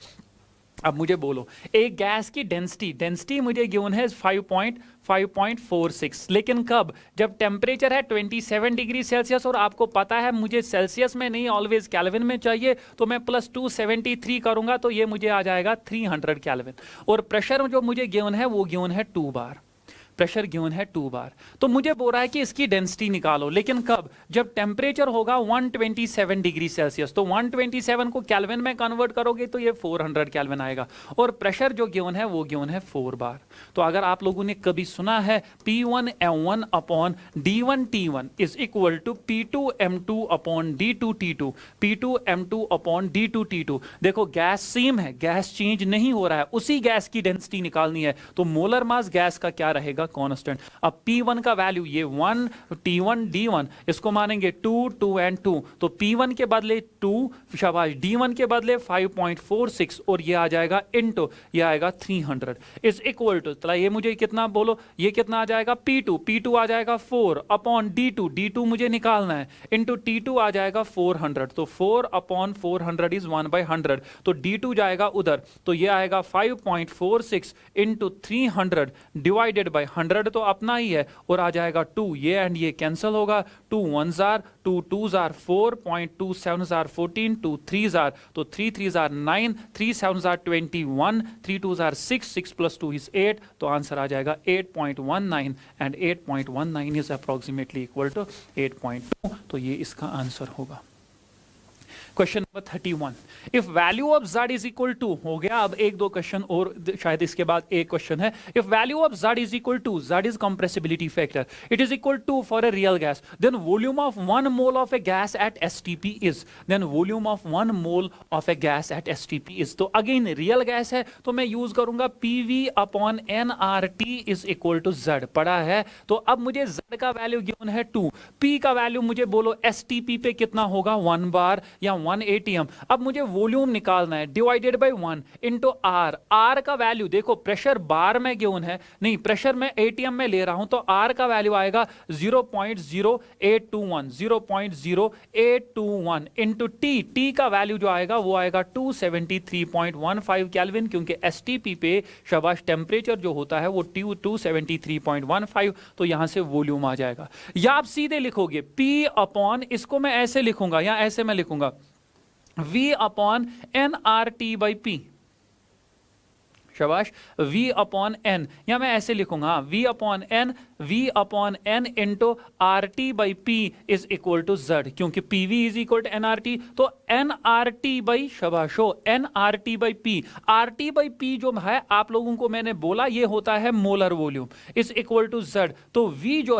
अब मुझे बोलो, एक gas की density मुझे given है 5.46, लेकिन कब? जब टेम्परेचर है 27 डिग्री सेल्सियस और आपको पता है मुझे सेल्सियस में नहीं ऑलवेज केल्विन में चाहिए, तो मैं प्लस 273 करूंगा तो ये मुझे आ जाएगा 300 केल्विन। और प्रेशर जो मुझे गिवन है वो गिवन है 2 बार, प्रेशर गिवन है 2 बार। तो मुझे बोल रहा है कि इसकी डेंसिटी निकालो, लेकिन कब? जब टेम्परेचर होगा 127 डिग्री सेल्सियस, तो 127 को केल्विन में कन्वर्ट करोगे तो ये 400 केल्विन आएगा, और प्रेशर जो गिवन है वो गिवन है 4 बार। तो अगर आप लोगों ने कभी सुना है P1M1 upon D1T1 is equal to P2M2 upon D2T2, P2M2 upon D2T2, देखो गैस सेम है, गैस चेंज नहीं हो रहा है, उसी गैस की डेंसिटी निकालनी है, तो मोलर मास गैस का क्या रहेगा? कांस्टेंट। अब P1 का वैल्यू ये 1, T1, D1 इसको मानेंगे 2, 2 एंड 2, तो P1 के बदले 2, शाबाश, D1 के बदले 5.46 और ये आ जाएगा इनटू ये आएगा 300 इज इक्वल टू, तो ये मुझे कितना बोलो, ये कितना आ जाएगा? P2 आ जाएगा 4 अपॉन D2 मुझे निकालना है, इनटू T2 आ जाएगा 400, तो 4 अपॉन 400 इज 1/100, तो D2 जाएगा उधर, तो ये आएगा 5.46 इंटू 300 डिवाइडेड बाय 100 तो अपना ही है, और आ जाएगा 2, ये एंड ये कैंसिल होगा, 2 1s are 2 2s are 4, 2 7s are 14, 2 3s are, तो 3 3s are 9, 3 7s are 21, 3 2s are 6, 6 plus 2 is 8, तो आंसर आ जाएगा 8.19 and 8.19 is approximately equal to 8.2, तो ये इसका आंसर होगा। Question number 31, if value of Z is equal to, हो गया। अब एक दो क्वेश्चन और, शायद इसके बाद एक क्वेश्चन है। If value of Z is equal to, Z is compressibility factor, it is equal to for a real gas, then volume of 1 mole of a gas at STP is, then volume of 1 mole of a gas at STP is. तो again real gas है तो मैं use करूंगा PV upon NRT is equal to Z, पढ़ा है। तो अब मुझे Z का वैल्यू गिवन है 2, P का वैल्यू मुझे बोलो STP पे कितना होगा, 1 बार या 1 ATM। अब मुझे वॉल्यूम निकालना है, डिवाइडेड बाय 1 इंटू R का वैल्यू देखो, प्रेशर बार में गिवन है, नहीं प्रेशर में ATM में ले रहा हूं, तो R का वैल्यू आएगा 0.0821 इंटू T का वैल्यू जो आएगा वो आएगा 273.15 केल्विन, क्योंकि STP पे शाबाश टेम्परेचर जो होता है वो 273.15, तो यहां से वॉल्यूम आ जाएगा। या आप सीधे लिखोगे P अपॉन, इसको मैं ऐसे लिखूंगा या ऐसे मैं लिखूंगा V upon NRT by P, शाबाश, V अपॉन N, या मैं ऐसे लिखूंगा V upon N into RT by P is equal to Z, क्योंकि PV is equal to NRT, तो NRT बाई, शाबाशो, NRT by P, RT by P जो है आप लोगों को मैंने बोला ये होता है molar volume, is equal to Z। तो V जो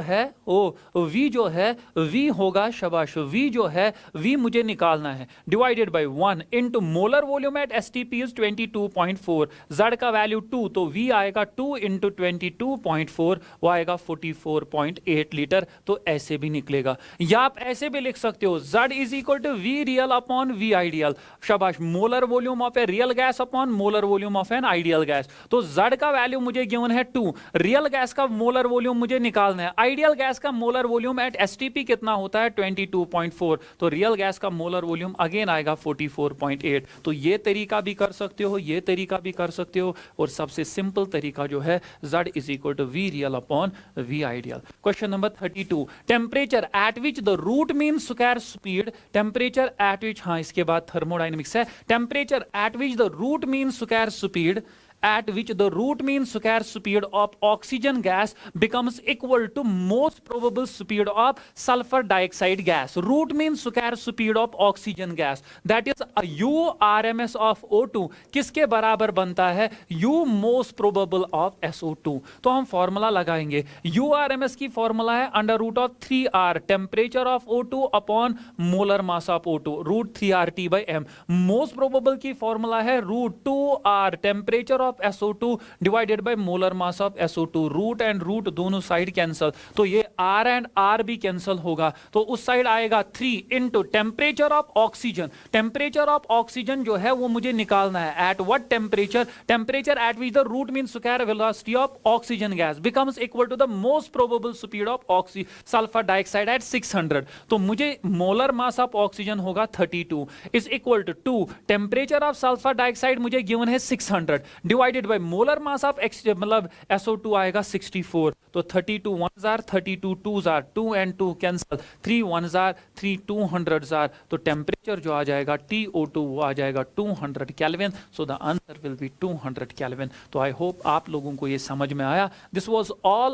है V होगा, शाबाश, V जो है V मुझे निकालना है, divided by 1 into molar volume at STP is 22.4, Z का वैल्यू 2, तो V आएगा 2 इंटू 22.4, वो आएगा 44.8 लीटर। तो ऐसे भी निकलेगा, या आप ऐसे भी लिख सकते हो Z is equal to V real upon V ideal, शाबाश, molar volume of a real gas upon molar volume of an ideal gas. तो Z का वैल्यू मुझे गिवन है 2, रियल गैस का मोलर वॉल्यूम मुझे निकालना है, आइडियल गैस का मोलर वॉल्यूम एट STP कितना होता है 22.4, तो रियल गैस का मोलर वॉल्यूम अगेन आएगा 44.8। तो ये तरीका भी कर सकते हो, ये तरीका भी कर सकते हो, और सबसे सिंपल तरीका जो है Z is equal to V real upon V ideal. Question number 32, temperature at which the root mean square speed, temperature at which, हाँ इसके बाद थर्मोडायनेमिक्स है, temperature at which the root mean square speed at which the root mean square speed of oxygen gas becomes equal to most probable speed of sulfur dioxide gas. Root mean square speed of oxygen gas, that is a u RMS of O2 किसके बराबर बनता है? u most probable of SO2. तो हम formula लगाएंगे, u RMS की formula है under root of 3R temperature of O2 upon molar mass of O2 root 3RT by m. Most probable की फॉर्मूला है root 2R temperature of SO2 divided by molar mass of SO2. Root and root दोनों side cancel, तो ये R and R भी cancel होगा, तो उस side आएगा 3 into temperature of oxygen. Temperature of oxygen जो है वो मुझे निकालना है. Eight what temperature? Temperature at which the root mean square velocity of oxygen gas becomes equal to the most probable speed of sulphur dioxide at 600. तो मुझे molar mass of oxygen होगा 32 is equal to 2 temperature of sulphur dioxide मुझे given है 600 divided by molar mass of मतलब SO2 आएगा 64. तो 32 1s are 32 2s are 2 and 2 cancel, 3 1s are 3 200s are. तो temperature जो आ जाएगा TO2 वो आ जाएगा 200 kelvin. So the answer will B 200 kelvin. तो आई होप आप लोगों को ये समझ में आया. This was all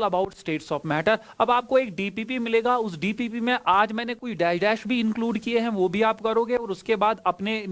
about states of matter. अब आपको एक DPP मिलेगा, उस DPP में आज मैंने कोई डैश भी इंक्लूड किए हैं, वो भी आप करोगे, और उसके बाद अपने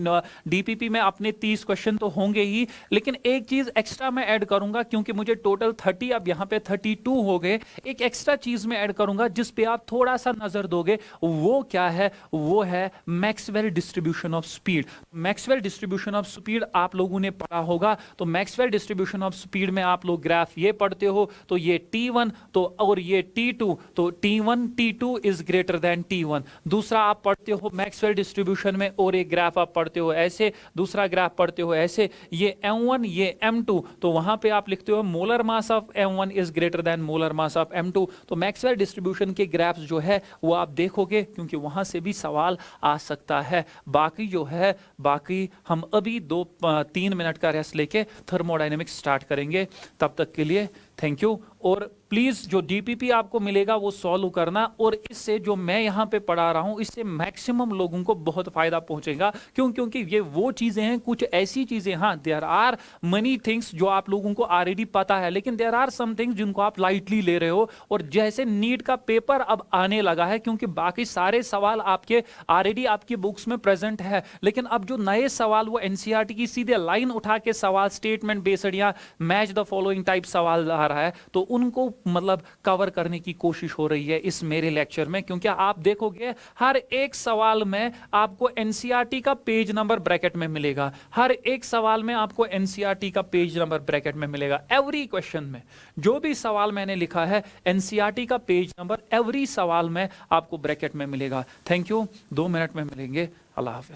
DPP में अपने 30 क्वेश्चन तो होंगे ही, लेकिन एक चीज एक्स्ट्रा मैं ऐड करूंगा, क्योंकि मुझे टोटल 30 अब यहाँ पे 32 हो गए. एक एक्स्ट्रा चीज मैं ऐड करूंगा जिस पे आप थोड़ा सा नजर दोगे. वो क्या है? वो है Maxwell distribution of speed. Maxwell distribution of speed आप लोगों ने पढ़ा होगा. तो मैक्सवेल डिस्ट्रीब्यूशन ऑफ स्पीड में आप लोग ग्राफ ये पढ़ते हो, तो ये T1 तो और ये T2, तो T1 T2 is greater then T1. दूसरा आप पढ़ते हो मैक्सवेल डिस्ट्रीब्यूशन में, और एक ग्राफ आप पढ़ते हो ऐसे, दूसरा ग्राफ पढ़ते हो ऐसे, ये M1 ये M2, तो वहां पे आप लिखते हो molar mass of M1 is greater then molar mass of M2. तो मैक्सवेल डिस्ट्रीब्यूशन के ग्राफ्स जो है वो आप देखोगे, क्योंकि वहां से भी सवाल आ सकता है. बाकी जो है, बाकी हम अभी 2-3 मिनट का रेस्ट लेके थर्मोडायनेमिक्स स्टार्ट करेंगे. तब तक के लिए थैंक यू. और प्लीज जो DPP आपको मिलेगा वो सॉल्व करना, और इससे जो मैं यहाँ पे पढ़ा रहा हूँ इससे मैक्सिमम लोगों को बहुत फायदा पहुंचेगा. क्योंकि ये वो चीजें हैं, कुछ ऐसी चीजें, हाँ देयर आर मनी थिंग्स जो आप लोगों को ऑलरेडी पता है, लेकिन देयर आर सम थिंग्स जिनको आप लाइटली ले रहे हो. और जैसे नीट का पेपर अब आने लगा है, क्योंकि बाकी सारे सवाल आपके ऑलरेडी आपकी बुक्स में प्रेजेंट है, लेकिन अब जो नए सवाल वो NCERT की सीधे लाइन उठा के सवाल स्टेटमेंट बेस्ड या मैच द फॉलोइंग टाइप सवाल आ रहा है, तो उनको मतलब कवर करने की कोशिश हो रही है इस मेरे लेक्चर में. क्योंकि आप देखोगे हर एक सवाल में आपको NCERT का पेज नंबर ब्रैकेट में मिलेगा. हर एक सवाल में आपको NCERT का पेज नंबर ब्रैकेट में मिलेगा. एवरी क्वेश्चन में जो भी सवाल मैंने लिखा है NCERT का पेज नंबर एवरी सवाल में आपको ब्रैकेट में मिलेगा. Thank you. 2 मिनट में मिलेंगे. अल्लाह हाफिज.